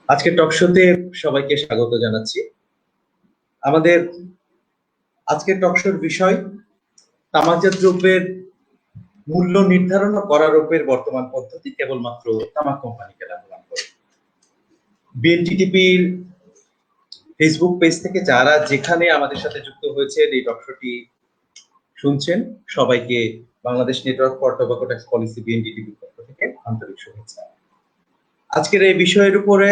আজকে টক শোতে সবাইকে স্বাগত জানাচ্ছি। আমাদের আজকের টক শোর বিষয় তামাকজাত দ্রব্যের মূল্য নির্ধারণ ও করারোপের বর্তমান পদ্ধতি কেবলমাত্র তামাক কোম্পানিকে লাভবান করে। বিএনটিটিপির ফেসবুক পেজ থেকে যারা যেখানে আমাদের সাথে যুক্ত হয়েছেন এই টক শোটি শুনছেন, সবাইকে Bangladesh Network for Tobacco Tax Policy বিএনটিটিপির পক্ষ থেকে আন্তরিক শুভেচ্ছা। আজকের এই বিষয়ের উপরে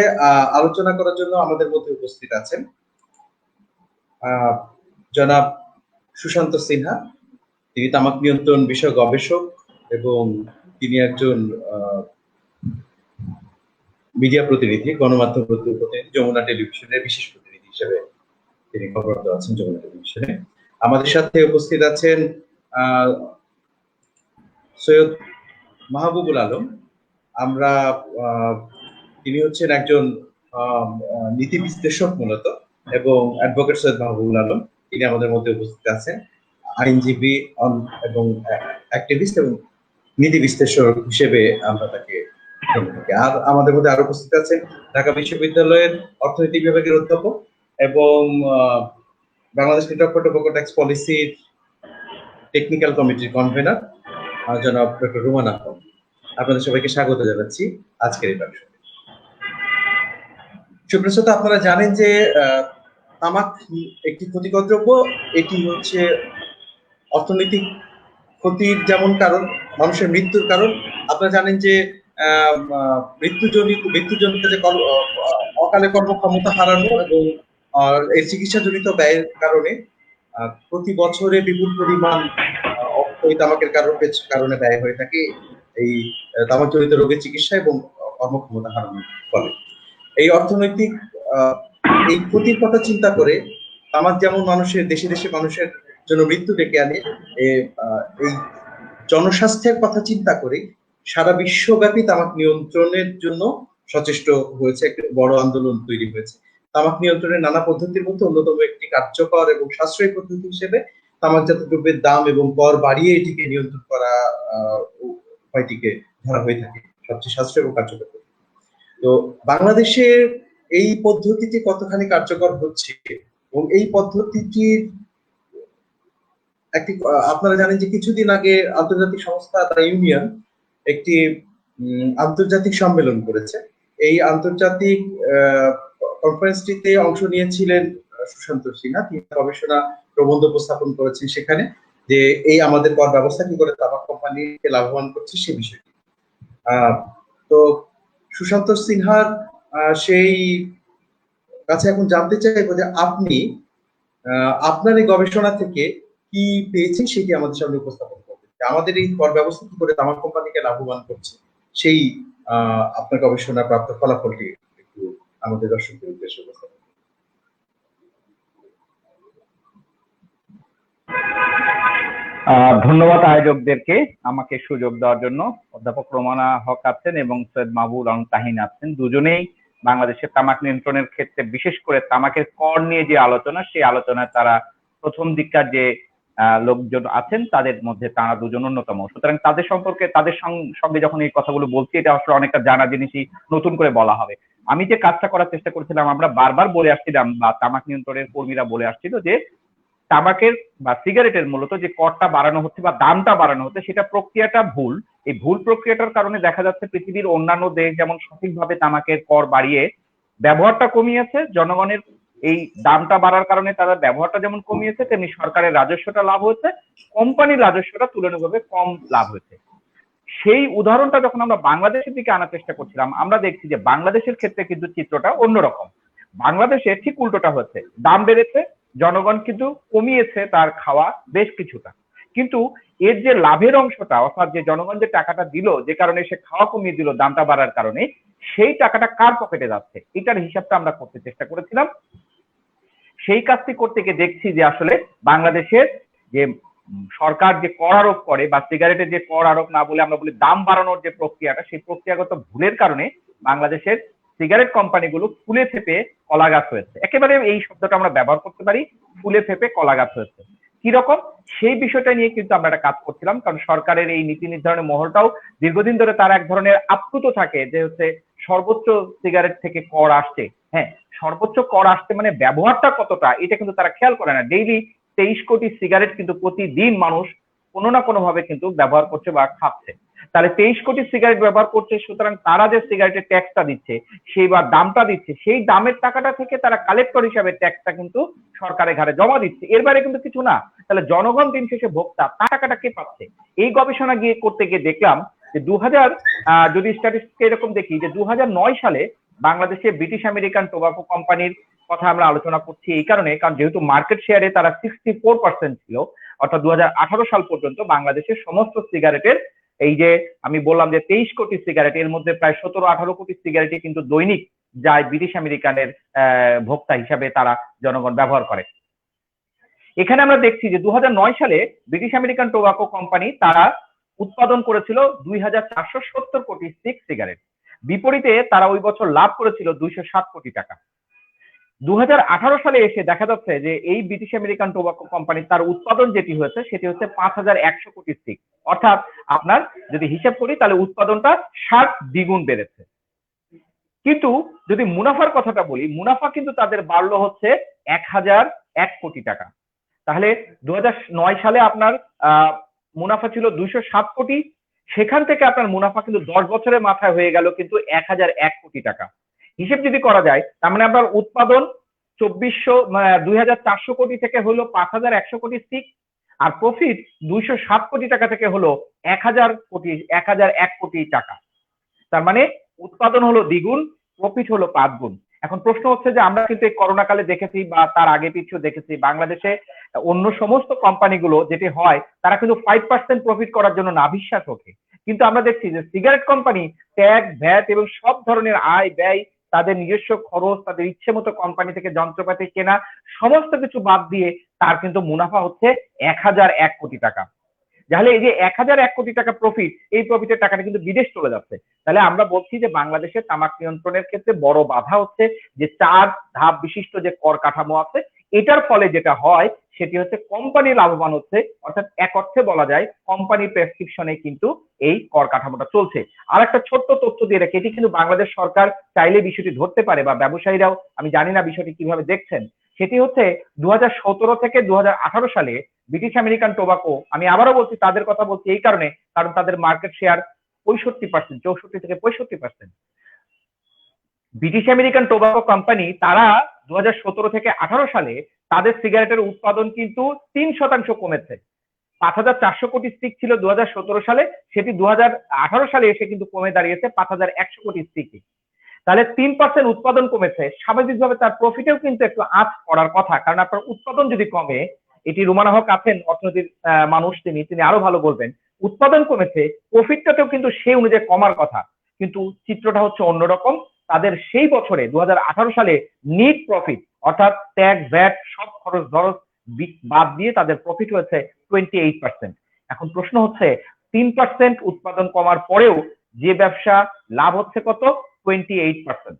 আলোচনা করার জন্য আমাদের মধ্যে উপস্থিত আছেন জনাব সুশান্ত সিনহা। তিনি তামাক নিয়ন্ত্রণ বিষয়ক গবেষক এবং তিনি একজন মিডিয়া প্রতিনিধি, গণমাধ্যম প্রতিনিধি, যমুনা টেলিভিশনের বিশেষ প্রতিনিধি হিসেবে তিনি কর্মরত আছেন যমুনা টেলিভিশনে। আমাদের সাথে উপস্থিত আছেন সৈয়দ মাহবুবুল আলম। আমরা তিনি হচ্ছেন একজন নীতি বিশ্লেষক মূলত, এবং অ্যাডভোকেট সৈয়দ মাহবুবুল আলম তিনি আমাদের মধ্যে উপস্থিত আছেন, আইনজীবী এবং অ্যাক্টিভিস্ট এবং নীতি বিশ্লেষক হিসেবে আমরা তাকে। আর আমাদের মধ্যে আরো উপস্থিত আছেন ঢাকা বিশ্ববিদ্যালয়ের অর্থনীতি বিভাগের অধ্যাপক এবং Bangladesh Network for Tobacco tax পলিসির টেকনিক্যাল কমিটির কনভেনার জনাব ডক্টর রুমান আহমদ। আপনাদের সবাইকে স্বাগত জানাচ্ছি আজকের এই টক শোতে। সুপ্রসত, আপনারা জানেন যে তামাক একটি ক্ষতিকর দ্রব্য। এটি হচ্ছে অর্থনৈতিক ক্ষতির যেমন কারণ, মানুষের মৃত্যুর কারণ। আপনারা জানেন যে মৃত্যুজনিত যে অকালে কর্মক্ষমতা হারানো এবং এই চিকিৎসাজনিত ব্যয়ের কারণে প্রতি বছরে বিপুল পরিমাণ এই তামাকের কারণে ব্যয় হয়ে থাকে এই তামাকজনিত রোগের চিকিৎসা এবং কর্মক্ষমতা হারানোর ফলে। এই অর্থনৈতিক এই ক্ষতির কথা চিন্তা করে তামাক যেমন দেশে দেশে মানুষের জন্য মৃত্যু ডেকে আনে, এই জনস্বাস্থ্যের কথা চিন্তা করে সারা বিশ্বব্যাপী তামাক নিয়ন্ত্রণের জন্য সচেষ্ট হয়েছে, একটা বড় আন্দোলন তৈরি হয়েছে। তামাক নিয়ন্ত্রণের নানা পদ্ধতির মধ্যে অন্যতম একটি কার্যকর এবং সাশ্রয়ী পদ্ধতি হিসেবে তামাকজাত দ্রব্যের দাম এবং কর বাড়িয়ে এটিকে নিয়ন্ত্রণ করা উপায়টিকে ধরা হয়ে থাকে সবচেয়ে সাশ্রয়ী এবং কার্যকর। তো বাংলাদেশের এই পদ্ধতিটি কতখানি কার্যকর হচ্ছে এবং এই পদ্ধতিটির একটি, আপনারা জানেন যে কিছুদিন আগে আন্তর্জাতিক সংস্থা দ্য ইউনিয়ন একটি আন্তর্জাতিক সম্মেলন করেছে। এই আন্তর্জাতিক কনফারেন্সটিতে অংশ নিয়েছিলেন সুশান্ত সিনহা। তিনি গবেষণা প্রবন্ধ উপস্থাপন করেছেন সেখানে, যে এই আমাদের কর ব্যবস্থা কি করে তামাক কোম্পানিকে লাভবান করছে সে বিষয়টি। তো সুশান্ত সিনহার সেই কাছে এখন জানতে চাইবো যে আপনি আপনার এই গবেষণা থেকে কি পেয়েছেন সেটি আমাদের সামনে উপস্থাপন করবেন। আমাদের এই কর ব্যবস্থা কি করে তামাক কোম্পানিকে লাভবান করছে সেই আপনার গবেষণা প্রাপ্ত ফলাফলটি একটু আমাদের দর্শকদের উদ্দেশ্যে উপস্থাপন। ধন্যবাদ আয়োজকদেরকে আমাকে সুযোগ দেওয়ার জন্য। অধ্যাপক রোমানা হক আছেন এবং সৈয়দ মাহবুবুল আলম তাহিন আছেন, দুজনেই বাংলাদেশের তামাক নিয়ন্ত্রণের ক্ষেত্রে বিশেষ করে তামাকের কর নিয়ে যে আলোচনা, সেই আলোচনায় তারা প্রথম দিককার যে লোকজন আছেন তাদের মধ্যে তারা দুজন অন্যতম। সুতরাং তাদের সম্পর্কে, তাদের সঙ্গে যখন এই কথাগুলো বলছি, এটা আসলে অনেকটা জানা জিনিসই নতুন করে বলা হবে। আমি যে কাজটা করার চেষ্টা করেছিলাম, আমরা বারবার বলে আসছিলাম বা তামাক নিয়ন্ত্রণের কর্মীরা বলে আসছিল যে তামাকের বা সিগারেটের মূলত যে করটা বাড়ানো হচ্ছে বা দামটা বাড়ানো হচ্ছে, সেটা প্রক্রিয়াটা ভুল। এই ভুল প্রক্রিয়াটার কারণে দেখা যাচ্ছে পৃথিবীর অন্যান্য দেশ যেমন সঠিকভাবে তামাকের কর বাড়িয়ে ব্যবহারটা কমিয়েছে, জনগণের এই দামটা বাড়ার কারণে তারা ব্যবহারটা যেমন কমিয়েছে, তেমনি সরকারের রাজস্বটা লাভ হয়েছে, কোম্পানির রাজস্বটা তুলনামূলকভাবে কম লাভ হয়েছে। সেই উদাহরণটা যখন আমরা বাংলাদেশের দিকে আনার চেষ্টা করছিলাম, আমরা দেখছি যে বাংলাদেশের ক্ষেত্রে কিন্তু চিত্রটা অন্যরকম। বাংলাদেশে ঠিক উল্টোটা হচ্ছে, দাম বেড়েছে, জনগণ কিন্তু কমিয়েছে তার খাওয়া বেশ কিছুটা, কিন্তু এর যে লাভের অংশটা, অর্থাৎ যে জনগণ যে টাকাটা দিল, যে কারণে সে খাওয়া কমিয়ে দিল দামটা বাড়ার কারণে, সেই টাকাটা কার পকেটে যাচ্ছে এটার হিসাবটা আমরা করতে চেষ্টা করেছিলাম। সেই কাজটি করতে গিয়ে দেখছি যে আসলে বাংলাদেশের যে সরকার যে কর আরোপ করে বা সিগারেটের যে কর আরোপ না বলে আমরা বলি দাম বাড়ানোর যে প্রক্রিয়াটা, সেই প্রক্রিয়াগত ভুলের কারণে বাংলাদেশের সিগারেট কোম্পানিগুলো ফুলে ফেপে কলা গাছ হয়েছে। একেবারে এই শব্দটা আমরা ব্যবহার করতে পারি, ফুলে ফেপে কলা গাছ হয়েছে। কিরকম সেই বিষয়টা নিয়ে কিন্তু আমরা একটা কাজ করছিলাম, কারণ সরকারের এই নীতি নির্ধারণের মহলটাও দীর্ঘদিন ধরে তার এক ধরনের আপ্লুত থাকে যে হচ্ছে সর্বোচ্চ সিগারেট থেকে কর আসছে। হ্যাঁ, সর্বোচ্চ কর আসছে মানে ব্যবহারটা কতটা এটা কিন্তু তারা খেয়াল করে না। ডেইলি 23 কোটি সিগারেট কিন্তু প্রতিদিন মানুষ কোনো না কোনো ভাবে কিন্তু ব্যবহার করছে বা খাচ্ছে। তাহলে 23 কোটি সিগারেট ব্যবহার করছে, সুতরাং তারা যে সিগারেটের ট্যাক্সটা দিচ্ছে সেই বা দামটা দিচ্ছে, সেই দামের টাকাটা থেকে তারা কালেক্টর হিসাবে ট্যাক্সটা কিন্তু সরকারের ঘাড়ে জমা দিচ্ছে, এর বাইরে কিন্তু কিছু না। তাহলে জনগণ দিন শেষে ভোক্তা, তার টাকাটা কে পাচ্ছে? এই গবেষণা করতে গিয়ে দেখলাম যে 2000 যদি স্ট্যাটিস্টিক এরকম দেখি যে 2009 সালে বাংলাদেশে ব্রিটিশ আমেরিকান টোবাকো কোম্পানির কথা আমরা আলোচনা করছি এই কারণে, কারণ যেহেতু মার্কেট শেয়ারে তারা 64% ছিল, অর্থাৎ 2018 সাল পর্যন্ত বাংলাদেশের সমস্ত সিগারেটের, এই যে আমি বললাম যে 23 কোটি সিগারেট, এর মধ্যে প্রায় 17-18 কোটি সিগারেটই কিন্তু দৈনিক যায় ব্রিটিশ আমেরিকানের ভোক্তা হিসাবে তারা জনগণ ব্যবহার করে। এখানে আমরা দেখছি যে 2009 সালে ব্রিটিশ আমেরিকান টোবাকো কোম্পানি তারা উৎপাদন করেছিল 2470 কোটি স্টিক সিগারেট, বিপরীতে তারা ওই বছর লাভ করেছিল 207 কোটি টাকা। 2018 সালে এসে দেখা যাচ্ছে যে এই ব্রিটিশ আমেরিকান টোবাকো কোম্পানি তার উৎপাদন যেটি হয়েছে সেটি হচ্ছে 5100 কোটি স্টিক, অর্থাৎ আপনার যদি হিসাব করি তাহলে উৎপাদনটা 60 দ্বিগুণ বেড়েছে। কিন্তু যদি মুনাফার কথাটা বলি, মুনাফা কিন্তু তাদের বাড়লো হচ্ছে 1001 কোটি টাকা। তাহলে 2009 সালে আপনার মুনাফা ছিল 207 কোটি, সেখান থেকে আপনার মুনাফা কিন্তু 10 বছরের মাথায় হয়ে গেল কিন্তু 1001 কোটি টাকা। হিসেব যদি করা যায় তার মানে আপনার উৎপাদন 2400 কোটি থেকে হলো 5100 কোটি স্টিক, আর প্রফিট 207 কোটি টাকা থেকে হলো 1001 কোটি টাকা। তার মানে উৎপাদন হলো দ্বিগুণ, প্রফিট হলো 5 গুণ। এখন প্রশ্ন হচ্ছে যে আমরা কিন্তু এই করোনা কালে দেখেছি বা তার আগে পিছিয়ে দেখেছি বাংলাদেশে অন্য সমস্ত কোম্পানিগুলো যেটি হয় তারা কিন্তু 5% প্রফিট করার জন্য নাভিশ্বাস ওঠে, কিন্তু আমরা দেখছি যে সিগারেট কোম্পানি ট্যাক্স, ভ্যাট এবং সব ধরনের আয় ব্যয়, তাদের নিজস্ব খরচ, তাদের ইচ্ছে মতো কোম্পানি থেকে যন্ত্রপাতি কেনা, সমস্ত কিছু বাদ দিয়ে তার কিন্তু মুনাফা হচ্ছে 1001 কোটি টাকা। তাহলে এই যে 1001 কোটি টাকা প্রফিট, এই প্রফিটের টাকাটা কিন্তু বিদেশ চলে যাচ্ছে। তাহলে আমরা বলছি যে বাংলাদেশের তামাক নিয়ন্ত্রণের ক্ষেত্রে বড় বাধা হচ্ছে যে 4 ধাপ বিশিষ্ট যে কর কাঠামো আছে, এটার ফলে যেটা হয় সেটি হচ্ছে কোম্পানি লাভবান হচ্ছে, অর্থাৎ এক অর্থে বলা যায় কোম্পানি প্রেসক্রিপশনে কিন্তু এই কর কাঠামোটা চলছে। আর একটা ছোট্ট তথ্য দিয়ে রাখি, এটি কিন্তু বাংলাদেশ সরকার চাইলে বিষয়টি ধরতে পারে বা ব্যবসায়ীরাও, আমি জানি না বিষয়টি কিভাবে দেখছেন, সেটি হচ্ছে 2017 থেকে 2018 সালে ব্রিটিশ আমেরিকান টোবাকো, আমি আবারও বলছি তাদের কথা বলছি এই কারণে কারণ তাদের মার্কেট শেয়ার 65%, 64 থেকে 65%। ব্রিটিশ আমেরিকান টোবাকো কোম্পানি তারা 2017 থেকে 18 সালে তাদের সিগারেটের উৎপাদন কিন্তু 3% কমেছে। 5400 কোটি স্টিক ছিল 2017 সালে, সেটি 2018 সালে এসে কিন্তু কমে দাঁড়িয়েছে 5100 কোটি স্টিকে। তাহলে 3% উৎপাদন কমেছে, স্বাভাবিকভাবে তার প্রফিটেও কিন্তু একটু আঁচ পড়ার কথা, কারণ আপনার উৎপাদন যদি কমে, এটি রুমানা হক আছেন অর্থনীতির মানুষ, তিনি আরো ভালো বলবেন, উৎপাদন কমেছে, প্রফিটটাতেও কিন্তু সেই অনুযায়ী কমার কথা, কিন্তু চিত্রটা হচ্ছে অন্যরকম। তাদের সেই বছরে 2018 সালে নিট প্রফিট, অর্থাৎ ট্যাক্স, ভ্যাট সব খরচ ধরস বাদ দিয়ে তাদের প্রফিট হয়েছে 28%। এখন প্রশ্ন হচ্ছে 3% উৎপাদন কমার পরেও যে ব্যবসা লাভ হচ্ছে কত? 28%।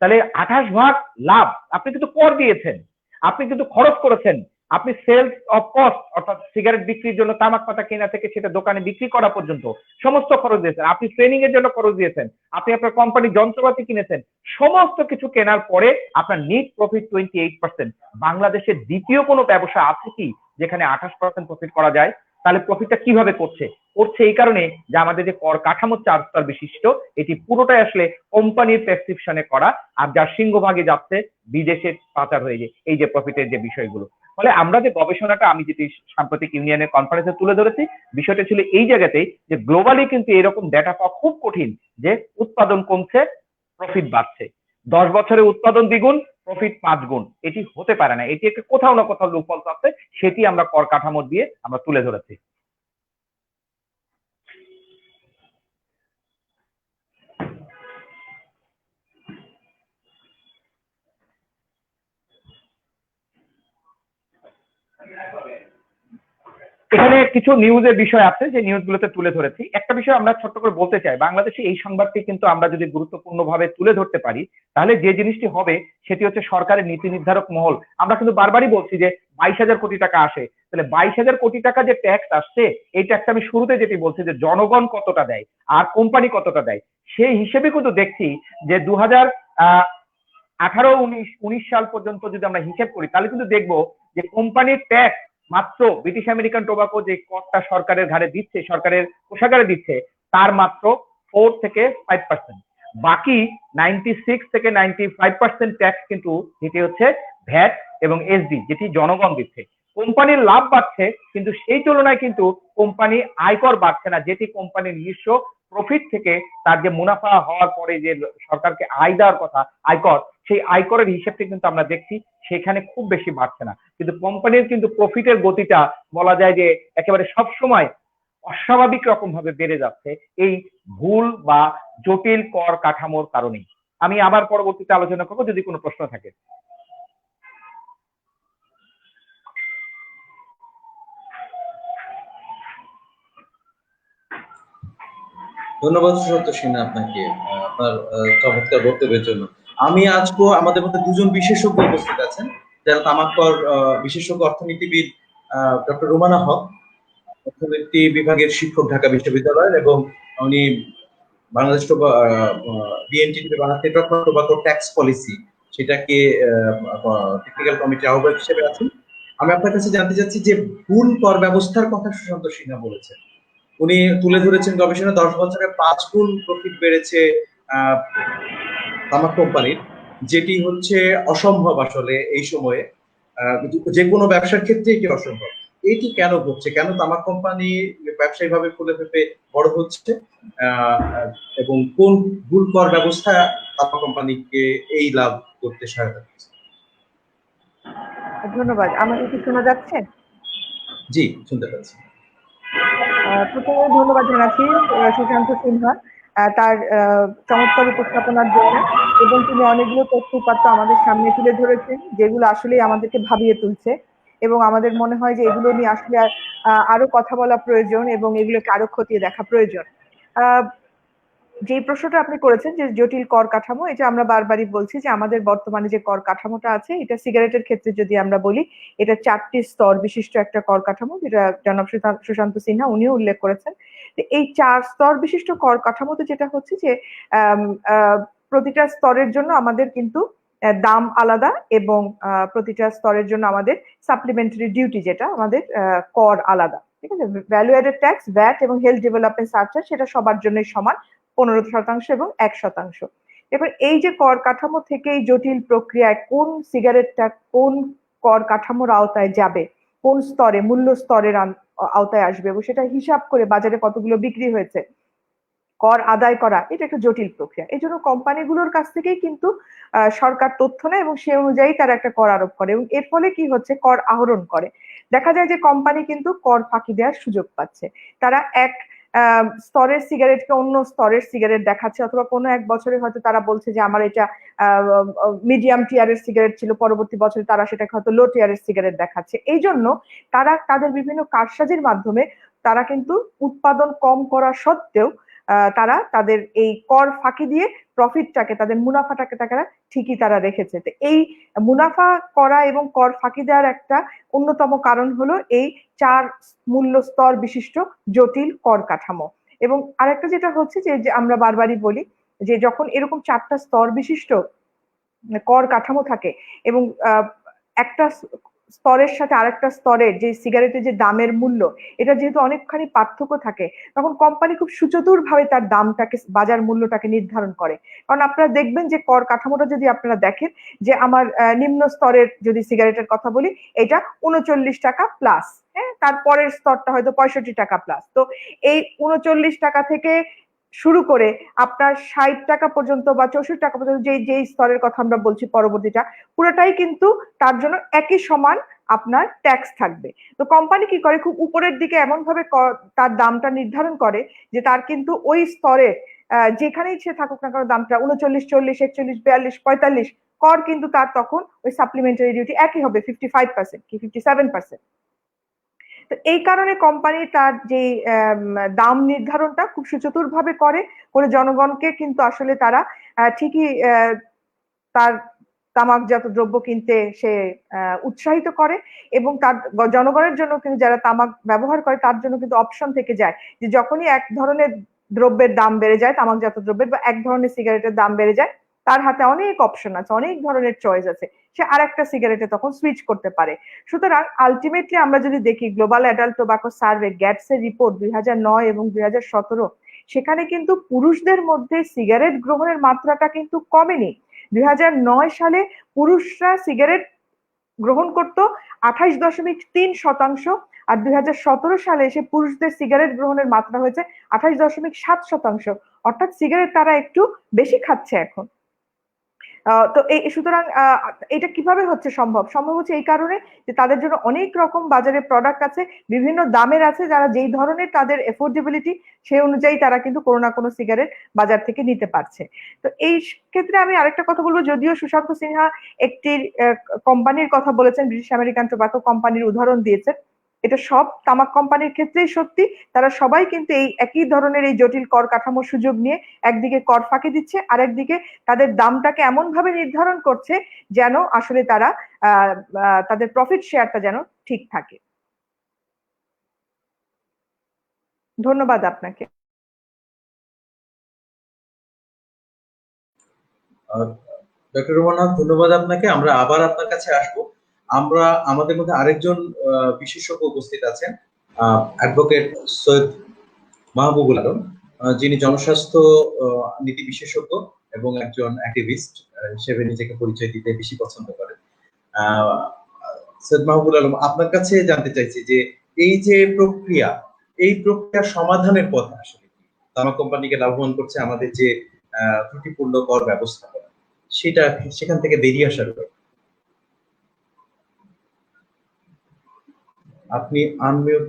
তাহলে 28 ভাগ লাভ, আপনি কিন্তু কর দিয়েছেন, আপনি কিন্তু খরচ করেছেন, আপনি সেলস অফ কস্ট, অর্থাৎ সিগারেট বিক্রির জন্য তামাক পাতা কেনা থেকে সেটা দোকানে বিক্রি করা পর্যন্ত সমস্ত খরচ দিয়েছেন, আপনি ট্রেনিং এর জন্য খরচ দিয়েছেন, আপনি আপনার কোম্পানির যন্ত্রপাতি কিনেছেন, সমস্ত কিছু কেনার পরে আপনার নিট প্রফিট 28%। বাংলাদেশের দ্বিতীয় কোনো ব্যবসা আছে কি যেখানে 28% প্রফিট করা যায়? তাহলে প্রফিটটা কিভাবে করছে? এই কারণে যে আমাদের যে কর কাঠামো 4 স্তর বিশিষ্ট, এটি পুরোটাই আসলে কোম্পানির প্রেসক্রিপশনে করা, আর যার সিংহভাগে যাচ্ছে বিদেশে পাচার হয়ে যায় এই যে প্রফিটের যে বিষয়গুলো। ফলে আমরা যে গবেষণাটা আমি যেটি সাম্প্রতিক ইউনিয়নের কনফারেন্সে তুলে ধরেছি, বিষয়টা ছিল এই জায়গাতেই যে গ্লোবালি কিন্তু এরকম ডেটা পাওয়া খুব কঠিন যে উৎপাদন কমছে, প্রফিট বাড়ছে, 10 বছরে উৎপাদন দ্বিগুণ, প্রফিট 5 গুণ, এটি হতে পারে না। এটি একটা কোথাও না কোথাও লুপহোল আছে, সেটি আমরা কর কাঠামো দিয়ে আমরা তুলে ধরেছি। এখানে কিছু নিউজের বিষয় আছে যে নিউজগুলোতে তুলে ধরেছি। একটা বিষয় আমরা ছোট্ট করে বলতে চাই, বাংলাদেশে এই সংবাদটি কিন্তু আমরা যদি গুরুত্বপূর্ণভাবে তুলে ধরতে পারি তাহলে যে জিনিসটি হবে সেটি হচ্ছে সরকারের নীতি নির্ধারক মহল। আমরা কিন্তু বারবারই বলছি যে 22,000 কোটি টাকা আসে, তাহলে 22,000 কোটি টাকা যে ট্যাক্স আসছে, এই ট্যাক্স আমি শুরুতে যেটি বলছি যে জনগণ কতটা দেয় আর কোম্পানি কতটা দেয়, সেই হিসেবে কিন্তু দেখছি যে 2018-19 সাল পর্যন্ত যদি আমরা হিসেব করি তাহলে কিন্তু দেখবো যে কোম্পানির ট্যাক্স মাত্র ব্রিটিশ আমেরিকান টোবাকো যে করটা সরকারের ঘাড়ে দিচ্ছে, সরকারের কোষাগারে দিচ্ছে, তার মাত্র 4 থেকে 5%। বাকি 96 থেকে 95% ট্যাক্স কিন্তু যেটি হচ্ছে ভ্যাট এবং এসডি, যেটি জনগণ দিচ্ছে। কোম্পানির লাভ বাড়ছে, কিন্তু সেই তুলনায় কিন্তু কোম্পানি আয়কর বাড়ছে না, যেটি কোম্পানির নিজস্ব প্রফিট থেকে তার যে মুনাফা হওয়ার পরে যে সরকারকে আয় দেওয়ার কথা আয়কর, সেই আয়করের হিসেবটি কিন্তু আমরা দেখছি সেখানে খুব বেশি বাড়ছে না। কিন্তু কোম্পানির কিন্তু প্রফিটের গতিটা বলা যায় যে একেবারে সবসময় অস্বাভাবিক রকম ভাবে বেড়ে যাচ্ছে এই ভুল বা জটিল কর কাঠামোর কারণেই। আমি আবার পরবর্তীতে আলোচনা করবো যদি কোনো প্রশ্ন থাকে। ধন্যবাদ সুশান্ত সিনহা আপনাকে আপনার চমৎকার বক্তব্যের জন্য। আমি আজকে আমাদের মধ্যে দুজন বিশেষজ্ঞ উপস্থিত আছেন, যারা তামাক কর বিশেষজ্ঞ অর্থনীতিবিদ ডক্টর রুমানা হক, অর্থনীতি বিভাগের শিক্ষক ঢাকা বিশ্ববিদ্যালয়ের, এবং উনি Bangladesh BNT Bangladesh Network for Tobacco Tax Policy সেটাকে টেকনিক্যাল কমিটির আহ্বায়ক হিসেবে আছেন। আমি আপনার কাছে জানতে চাচ্ছি যে ভুল কর ব্যবস্থার কথা সুশান্ত সিনহা বলেছেন, উনি তুলে ধরেছেন গবেষণা 10 বছরে 5 গুণ প্রফিট বেড়েছে তামাক কোম্পানির, যেটি হচ্ছে অসম্ভব আসলে এই সময়ে, যে কোনো ব্যবসার ক্ষেত্রে এটি অসম্ভব। এটি কেন হচ্ছে, কেন তামাক কোম্পানি ব্যবসায়িক ভাবে ফুলে ফেপে বড় হচ্ছে, এবং কোন ভুল কর ব্যবস্থা তামাক কোম্পানিকে এই লাভ করতে সহায়তা করছে? ধন্যবাদ। আমাকে কি শোনা যাচ্ছে? জি, শুনতে পাচ্ছি। প্রথমে ধন্যবাদ জানাচ্ছি সুশান্ত সিনহা তার চমৎকার উপস্থাপনার জন্য, এবং তিনি অনেকগুলো তথ্য উপাত্ত আমাদের সামনে তুলে ধরেছেন যেগুলো আসলেই আমাদেরকে ভাবিয়ে তুলছে, এবং আমাদের মনে হয় যে এগুলো নিয়ে আসলে আরো কথা বলা প্রয়োজন এবং এগুলোকে আরো খতিয়ে দেখা প্রয়োজন। যে প্রশ্নটা আপনি করেছেন যে জটিল কর কাঠামো, এটা আমরা বারবারই বলছি যে আমাদের বর্তমানে যে কর কাঠামোটা আছে, এটা সিগারেটের ক্ষেত্রে যদি আমরা বলি, এটা 4টি স্তর বিশিষ্ট একটা কর কাঠামো, যেটা জনাব সুশান্ত সিনহা উনিও উল্লেখ করেছেন। এই 4 স্তর বিশিষ্ট কর কাঠামোতে যেটা হচ্ছে যে প্রতিটা স্তরের জন্য আমাদের কিন্তু দাম আলাদা, এবং প্রতিটা স্তরের জন্য আমাদের সাপ্লিমেন্টারি ডিউটি, যেটা আমাদের কর আলাদা। ঠিক আছে, ভ্যালু অ্যাডেড ট্যাক্স, ভ্যাট এবং হেলথ ডেভেলপমেন্ট সার্চার্জ, সেটা সবার জন্যই সমান 15% এবং 1%। এবার এই যে কর কাঠামো থেকে এই জটিল প্রক্রিয়ায় কোন সিগারেটটা কোন কর কাঠামোর আওতায় যাবে, কোন স্তরে মূল্য স্তরের আওতায় আসবে, এবং সেটা হিসাব করে বাজারে কতগুলো বিক্রি হয়েছে কর আদায় করা, এটা একটা জটিল প্রক্রিয়া। এই জন্য কোম্পানিগুলোর কাছ থেকেই কিন্তু সরকার তথ্য নেয় এবং সে অনুযায়ী তারা একটা কর আরোপ করে, এবং এর ফলে কি হচ্ছে, কর আহরণ করে। দেখা যায় যে কোম্পানি কিন্তু কর ফাঁকি দেওয়ার সুযোগ পাচ্ছে। তারা এক স্তরের সিগারেটকে অন্য স্তরের সিগারেট দেখাচ্ছে, অথবা কোনো এক বছরে হয়তো তারা বলছে যে আমার এটা মিডিয়াম টিয়ারের সিগারেট ছিল, পরবর্তী বছরে তারা সেটাকে হয়তো লো টিয়ারের সিগারেট দেখাচ্ছে। এই জন্য তারা তাদের বিভিন্ন কারসাজির মাধ্যমে তারা কিন্তু উৎপাদন কম করা সত্ত্বেও তারা তাদের এই কর ফাঁকি দিয়ে প্রফিটটাকে, তাদের মুনাফাটাকে তারা ঠিকই তারা রেখেছে। তো এই মুনাফা করা এবং কর ফাঁকি দেওয়ার একটা অন্যতম কারণ হলো এই 4 মূল্য স্তর বিশিষ্ট জটিল কর কাঠামো। এবং আরেকটা যেটা হচ্ছে যে আমরা বারবারই বলি যে যখন এরকম 4টা স্তর বিশিষ্ট কর কাঠামো থাকে, এবং একটা স্তরের সাথে আরেকটা স্তরের যে সিগারেটের যে দামের মূল্য, এটা যেহেতু অনেকখানি পার্থক্য থাকে, তখন কোম্পানি খুব সুচতুর ভাবে তার দামটাকে, বাজার মূল্যটাকে নির্ধারণ করে। কারণ আপনারা দেখবেন যে কর কাঠামোটা যদি আপনারা দেখেন, যে আমার নিম্ন স্তরের যদি সিগারেটের কথা বলি, এটা 39 টাকা প্লাস, হ্যাঁ, তারপরের স্তরটা হয়তো 65 টাকা প্লাস। তো এই 39 টাকা থেকে শুরু করে আপনার 60 টাকা পর্যন্ত বা 64 টাকা পর্যন্ত যে স্তরের কথা আমরা বলছি, পরবর্তীটা পুরোটাই কিন্তু তার জন্য একই সমান আপনার ট্যাক্স থাকবে। তো কোম্পানি কি করে, খুব উপরের দিকে এমন ভাবে তার দামটা নির্ধারণ করে যে তার কিন্তু ওই স্তরে যেখানেই সে থাকুক না কেন, দামটা 39, 40, 41, 42, 45, কর কিন্তু তার তখন ওই সাপ্লিমেন্টারি ডিউটি একই হবে 55% কি 57%। তো এই কারণে কোম্পানি তার যে দাম নির্ধারণটা খুব সুচতুর ভাবে করে জনগণকে কিন্তু আসলে তারা ঠিকই তার তামাকজাত দ্রব্য কিনতে সে উৎসাহিত করে, এবং তার জনগণের জন্য কিন্তু যারা তামাক ব্যবহার করে তার জন্য কিন্তু অপশন থেকে যায় যে যখনই এক ধরনের দ্রব্যের দাম বেড়ে যায়, তামাকজাত দ্রব্যের বা এক ধরনের সিগারেটের দাম বেড়ে যায়, তার হাতে অনেক অপশন আছে, অনেক ধরনের চয়েস আছে, সে আরেকটা সিগারেটে তখন সুইচ করতে পারে। সুতরাং আলটিমেটলি আমরা যদি দেখি global adult tobacco survey gets এর রিপোর্ট 2009 এবং 2017, সেখানে কিন্তু পুরুষদের মধ্যে সিগারেট গ্রহণের মাত্রাটা কিন্তু কমেনি। 2009 সালে পুরুষরা সিগারেট গ্রহণ করত 28.3%, আর 2017 সালে এসে পুরুষদের সিগারেট গ্রহণের মাত্রা হয়েছে 28.7%। অর্থাৎ সিগারেট তারা একটু বেশি খাচ্ছে এখন। তো এই সুতরাং এটা কিভাবে হচ্ছে সম্ভব? সম্ভব হচ্ছে এই কারণে যে তাদের জন্য অনেক রকম বাজারে প্রোডাক্ট আছে, বিভিন্ন দামের আছে, যারা যেই ধরনের তাদের এফোর্ডেবিলিটি সেই অনুযায়ী তারা কিন্তু কোনো না কোনো সিগারেট বাজার থেকে নিতে পারছে। তো এই ক্ষেত্রে আমি আরেকটা কথা বলবো, যদিও সুশান্ত সিনহা একটি কোম্পানির কথা বলেছেন, ব্রিটিশ আমেরিকান টোবাকো কোম্পানির উদাহরণ দিয়েছেন, এটা সব তামাক কোম্পানির ক্ষেত্রেই সত্যি। তারা সবাই কিন্তু এই একই ধরনের এই জটিল কর কাঠামোর সুযোগ নিয়ে একদিকে কর ফাঁকি দিচ্ছে, আর একদিকে তাদের দামটাকে এমন ভাবে নির্ধারণ করছে যেন আসলে তারা তাদের প্রফিট শেয়ারটা যেন ঠিক থাকে। ধন্যবাদ আপনাকে। ডক্টর রোমানাথ, ধন্যবাদ আপনাকে। আমরা আবার আপনার কাছে আসবো। আমরা আমাদের মধ্যে আরেকজন বিশেষজ্ঞ উপস্থিত আছেন, অ্যাডভোকেট সৈয়দ মাহবুবুল আলম, যিনি জনস্বাস্থ্য নীতি বিশেষজ্ঞ এবং একজন অ্যাক্টিভিস্ট হিসেবে নিজেকে পরিচয় দিতে বেশি পছন্দ করেন। সৈয়দ মাহবুবুল আলম, আপনার কাছে জানতে চাইছি যে এই যে প্রক্রিয়া, এই প্রক্রিয়ার সমাধানের পথ আসলে কি? তামাক কোম্পানিকে লাভবান করছে আমাদের যে ত্রুটিপূর্ণ কর ব্যবস্থাপনা, সেটা সেখান থেকে বেরিয়ে আসার উপায়। আপনি আনমিউট।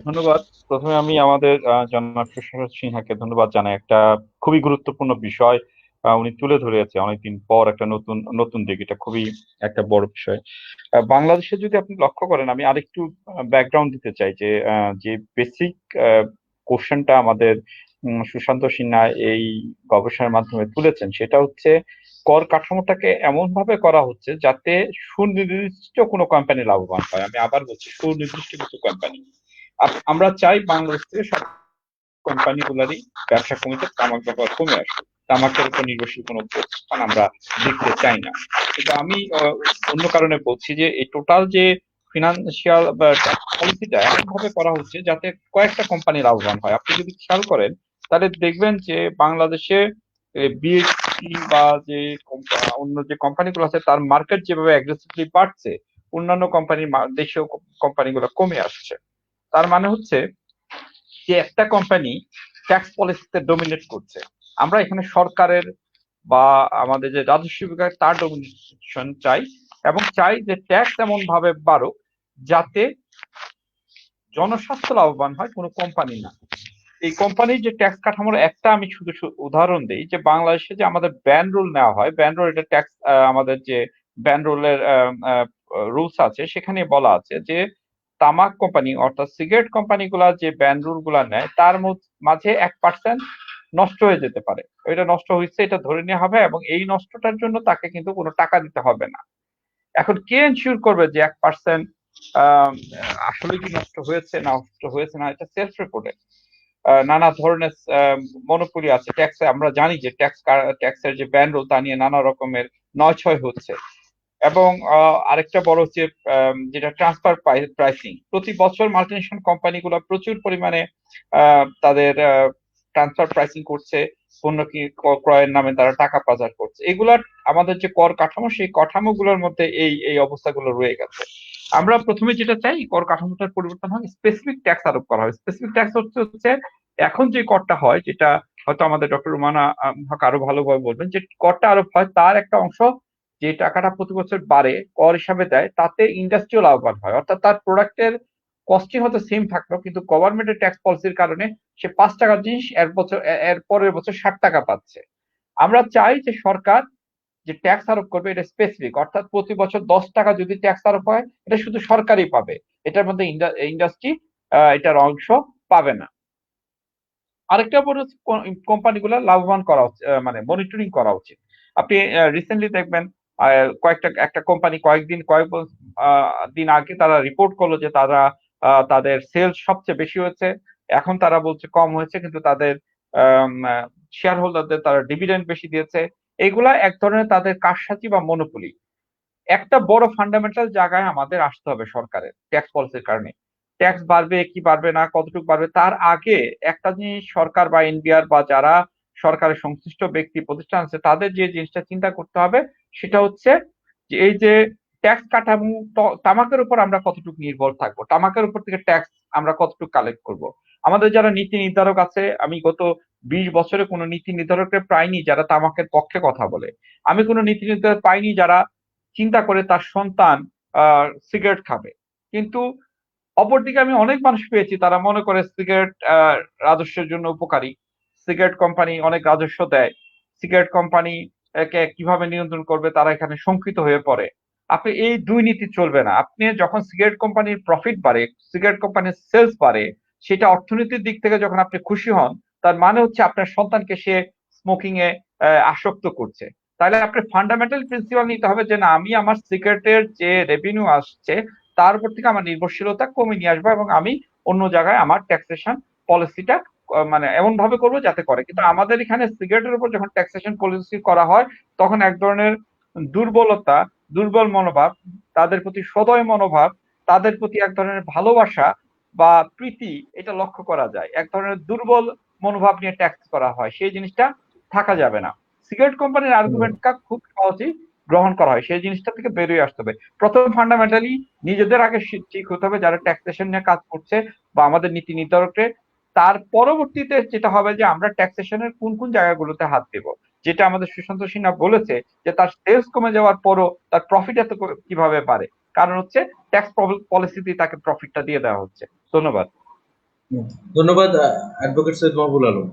ধন্যবাদ। প্রথমে আমি আমাদের জনাব সুশান্ত সিনহাকে ধন্যবাদ জানাই। একটা খুবই গুরুত্বপূর্ণ বিষয় উনি তুলে ধরেছে অনেকদিন পর, একটা নতুন দিক, এটা খুবই একটা বড় বিষয়। বাংলাদেশে যদি আপনি লক্ষ্য করেন, আমি আরেকটু ব্যাকগ্রাউন্ড দিতে চাই যে বেসিক কোশ্চেনটা আমাদের সুশান্ত সিনহা এই গবেষণার মাধ্যমে তুলেছেন, সেটা হচ্ছে কর কাঠামোটাকে এমন ভাবে করা হচ্ছে যাতে সুনির্দিষ্ট কোনো কোম্পানি লাভবান হয়। আমি আবার বলছি, সুনির্দিষ্ট কিছু কোম্পানি। আমরা চাই বাংলাদেশ থেকে সব কোম্পানি গুলারই ব্যবসা কমিতে তামাক ব্যবহার কমে আসে, তামাকের উপর নির্ভরশীল কোনো প্রতিষ্ঠান আমরা দেখতে চাই না। কিন্তু আমি অন্য কারণে বলছি যে এই টোটাল যে ফিনান্সিয়াল পলিসিটা এমন ভাবে করা হচ্ছে যাতে কয়েকটা কোম্পানি লাভবান হয়। আপনি যদি খেয়াল করেন তাহলে দেখবেন যে বাংলাদেশে বিএসসি বা যে অন্য যে কোম্পানিগুলো আছে তার মার্কেট যেভাবে অ্যাগ্রেসিভলি বাড়ছে, অন্যান্য কোম্পানি, দেশীয় কোম্পানিগুলো কমে আসছে। তার মানে হচ্ছে যে একটা কোম্পানি ট্যাক্স পলিসিতে ডমিনেট করছে। আমরা এখানে সরকারের বা আমাদের যে রাজস্ব বিভাগ তার ডমিনেশন চাই, এবং চাই যে ট্যাক্স এমন ভাবে বাড়ুক যাতে জনস্বাস্থ্য লাভবান হয়, কোনো কোম্পানি না। এই কোম্পানির যে ট্যাক্স কাঠামোর একটা আমি শুধু উদাহরণ দিই, যে বাংলাদেশে যে আমাদের ব্যান রুল নেওয়া হয়, ব্যান রুল এটা ট্যাক্স, আমাদের যে ব্যান রুলের রুলস আছে সেখানে বলা আছে যে তামাক কোম্পানি অর্থাৎ সিগারেট কোম্পানি গুলা যে ব্যান রুল গুলা নেয় তার মাঝে 1% নষ্ট হয়ে যেতে পারে। এটা নষ্ট হয়েছে এটা ধরে নেওয়া হবে, এবং এই নষ্টটার জন্য তাকে কিন্তু কোনো টাকা দিতে হবে না। এখন কে এনশিওর করবে যে 1% আসলে কি নষ্ট হয়েছে না, এটা সেলফ রিপোর্টেড। নানা ধরনের মনোপলি আছে ট্যাক্সে। আমরা জানি যে ট্যাক্সের যে ব্যান রুল তা নিয়ে নানা রকমের নয় হচ্ছে। এবং আরেকটা বড় হচ্ছে যেটা ট্রান্সফার প্রাইসিং। প্রতি বছর মাল্টিনেশনাল কোম্পানিগুলো প্রচুর পরিমাণে তাদের ট্রান্সফার প্রাইসিং করছে, পণ্য ক্রয়ের নামে তারা টাকা পাচার করছে। এগুলার আমাদের যে কর কাঠামো, সেই কাঠামোগুলোর মধ্যে এই অবস্থাগুলো রয়ে গেছে। আমরা প্রথমে যেটা চাই, কর কাঠামোটার পরিবর্তন হয়, স্পেসিফিক ট্যাক্স আরোপ করা হয়। স্পেসিফিক ট্যাক্স হচ্ছে এখন যে করটা হয়, যেটা হয়তো আমাদের ডক্টর রুমানা আরো ভালোভাবে বলবেন, যে করটা আরোপ হয় তার একটা অংশ যে টাকাটা প্রতি বছর বাড়ে কর হিসাবে দেয়, তাতে ইন্ডাস্ট্রিও লাভবান হয়। অর্থাৎ তার প্রোডাক্টের কস্টিং হয়তো সেম থাকলো, কিন্তু গভর্নমেন্টের ট্যাক্স পলিসির কারণে সে 5 টাকার জিনিস এর পরের বছর 60 টাকা পাচ্ছে। আমরা চাই যে সরকার যে ট্যাক্স আরোপ করবে এটা স্পেসিফিক, অর্থাৎ প্রতি বছর 10 টাকা যদি ট্যাক্স আরোপ হয় এটা শুধু সরকারই পাবে, এটার মধ্যে ইন্ডাস্ট্রি এটার অংশ পাবে না। আরেকটা বড় কোম্পানিগুলো লাভবান করা মানে মনিটরিং করা উচিত। আপনি রিসেন্টলি দেখবেন একটা কোম্পানি কয়েক দিন আগে তারা রিপোর্ট করলো যে তাদের সেলস সবচেয়ে বেশি হয়েছে, এখন তারা বলছে কম হয়েছে, কিন্তু তাদের শেয়ার হোল্ডারদের তারা ডিভিডেন্ড বেশি দিয়েছে। এগুলা এক ধরনের তাদের কারসাজি বা মনোপলি। একটা বড় ফান্ডামেন্টাল জায়গায় আমাদের আসতে হবে সরকারের ট্যাক্স পলিসির কারণে। ট্যাক্স বাড়বে কি বাড়বে না, কতটুকু বাড়বে, তার আগে একটা জিনিস সরকার বা এনবিআর বা যারা সরকারের সংশ্লিষ্ট ব্যক্তি প্রতিষ্ঠান আছে তাদের যে জিনিসটা চিন্তা করতে হবে সেটা হচ্ছে যে এই যে ট্যাক্স কাঠামো, তামাকের উপর আমরা কতটুকু নির্ভর থাকবো, তামাকের উপর থেকে ট্যাক্স আমরা কতটুকু কালেক্ট করব। আমাদের যারা নীতি নির্ধারক আছে, আমি গত 20 বছরে কোনো নীতি নির্ধারককে পাইনি যারা তামাকের পক্ষে কথা বলে। আমি কোনো নীতি নির্ধারক পাইনি যারা চিন্তা করে তার সন্তান সিগারেট খাবে। কিন্তু অপরদিকে আমি অনেক মানুষ পেয়েছি তারা মনে করে সিগারেট রাজস্বের জন্য উপকারী, সিগারেট কোম্পানি অনেক রাজস্ব দেয়, সিগারেট কোম্পানি কে কিভাবে নিয়ন্ত্রণ করবে তারা এখানে শঙ্কিত হয়ে পড়ে। আপনি এই দুই নীতি চলবে না। আপনি যখন সিগারেট কোম্পানির প্রফিট বাড়ে, সিগারেট কোম্পানির সেলস বাড়ে, সেটা অর্থনীতির দিক থেকে যখন আপনি খুশি হন, তার মানে হচ্ছে আপনার সন্তানকে সে স্মোকিং এ আসক্ত করছে। তাহলে আপনার ফান্ডামেন্টাল প্রিন্সিপাল নিতে হবে যে না, আমি আমার সিগারেটের যে রেভিনিউ আসছে তার উপর থেকে আমার নির্ভরশীলতা কমিয়ে নিয়ে আসবো এবং আমি অন্য জায়গায় আমার ট্যাক্সেশন পলিসিটা মানে এমন ভাবে করবো যাতে করে। কিন্তু আমাদের এখানে সিগারেটের উপর যখন ট্যাক্সেশন পলিসি করা হয় তখন এক ধরনের দুর্বলতা, দুর্বল মনোভাব, তাদের প্রতি সদয় মনোভাব, তাদের প্রতি এক ধরনের ভালোবাসা বা প্রীতি, এটা লক্ষ্য করা যায়। এক ধরনের দুর্বল মনোভাব নিয়ে ট্যাক্স করা হয়, সেই জিনিসটা থাকা যাবে না। সিগারেট কোম্পানির আর্গুমেন্টটা খুব সহজেই গ্রহণ করা হয়, সেই জিনিসটা থেকে বেরিয়ে আসতে হবে। প্রথম ফান্ডামেন্টালি নিজেদের আগে ঠিক হতে হবে যারা ট্যাক্সেশন নিয়ে কাজ করছে বা আমাদের নীতি নির্ধারকদের। তার পরবর্তীতে যেটা হবে যে আমরা ট্যাক্সেশনের কোন কোন জায়গাগুলোতে হাত দেব, যেটা আমাদের সুশান্ত সিনহা বলেছে যে তার সেলস কমে যাওয়ার পরও তার প্রফিট এত কিভাবে পারে, কারণ হচ্ছে ট্যাক্স পলিসিতে তাকে প্রফিটটা দিয়ে দেওয়া হচ্ছে। ধন্যবাদ। ধন্যবাদ অ্যাডভোকেট সৈয়দ মাহবুবুল আলম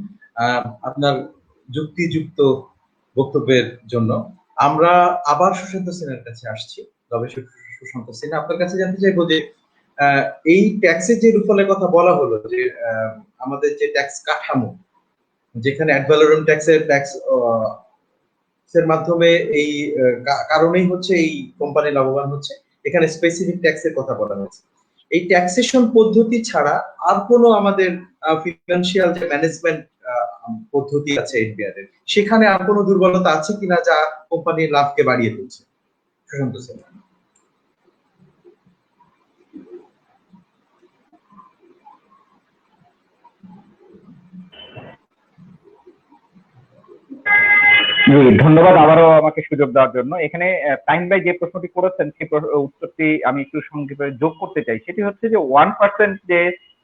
আপনার যুক্তিযুক্ত বক্তব্যের জন্য। আমরা আবার সুশান্ত সিনহার কাছে আসছি। গবেষক সুশান্ত সিনহা, আপনার কাছে জানতে চাইবো যে এই ট্যাক্সের যে রূপফলের কথা বলা হলো, যে আমাদের যে ট্যাক্স কাঠামো, যেখানে অ্যাড ভ্যালোরাম ট্যাক্স এর মাধ্যমে এই কারণেই হচ্ছে এই কোম্পানি লাভবান হচ্ছে, এখানে স্পেসিফিক ট্যাক্সের কথা বলা হয়েছে। এই ট্যাক্সেশন পদ্ধতি ছাড়া আর কোনো আমাদের ফিনান্সিয়াল যে ম্যানেজমেন্ট পদ্ধতি আছে এনবিআর এর, সেখানে আর কোনো দুর্বলতা আছে কিনা যা কোম্পানির লাভকে বাড়িয়ে তুলছে? সুশান্ত সিনহা। ধন্যবাদ আবারও আমাকে সুযোগ দেওয়ার জন্য। এখানে টাইম ভাই যে প্রশ্নটি করেছেন সেই উত্তরটি আমি একটু সংক্ষেপে যোগ করতে চাই। সেটি হচ্ছে যে 1% যে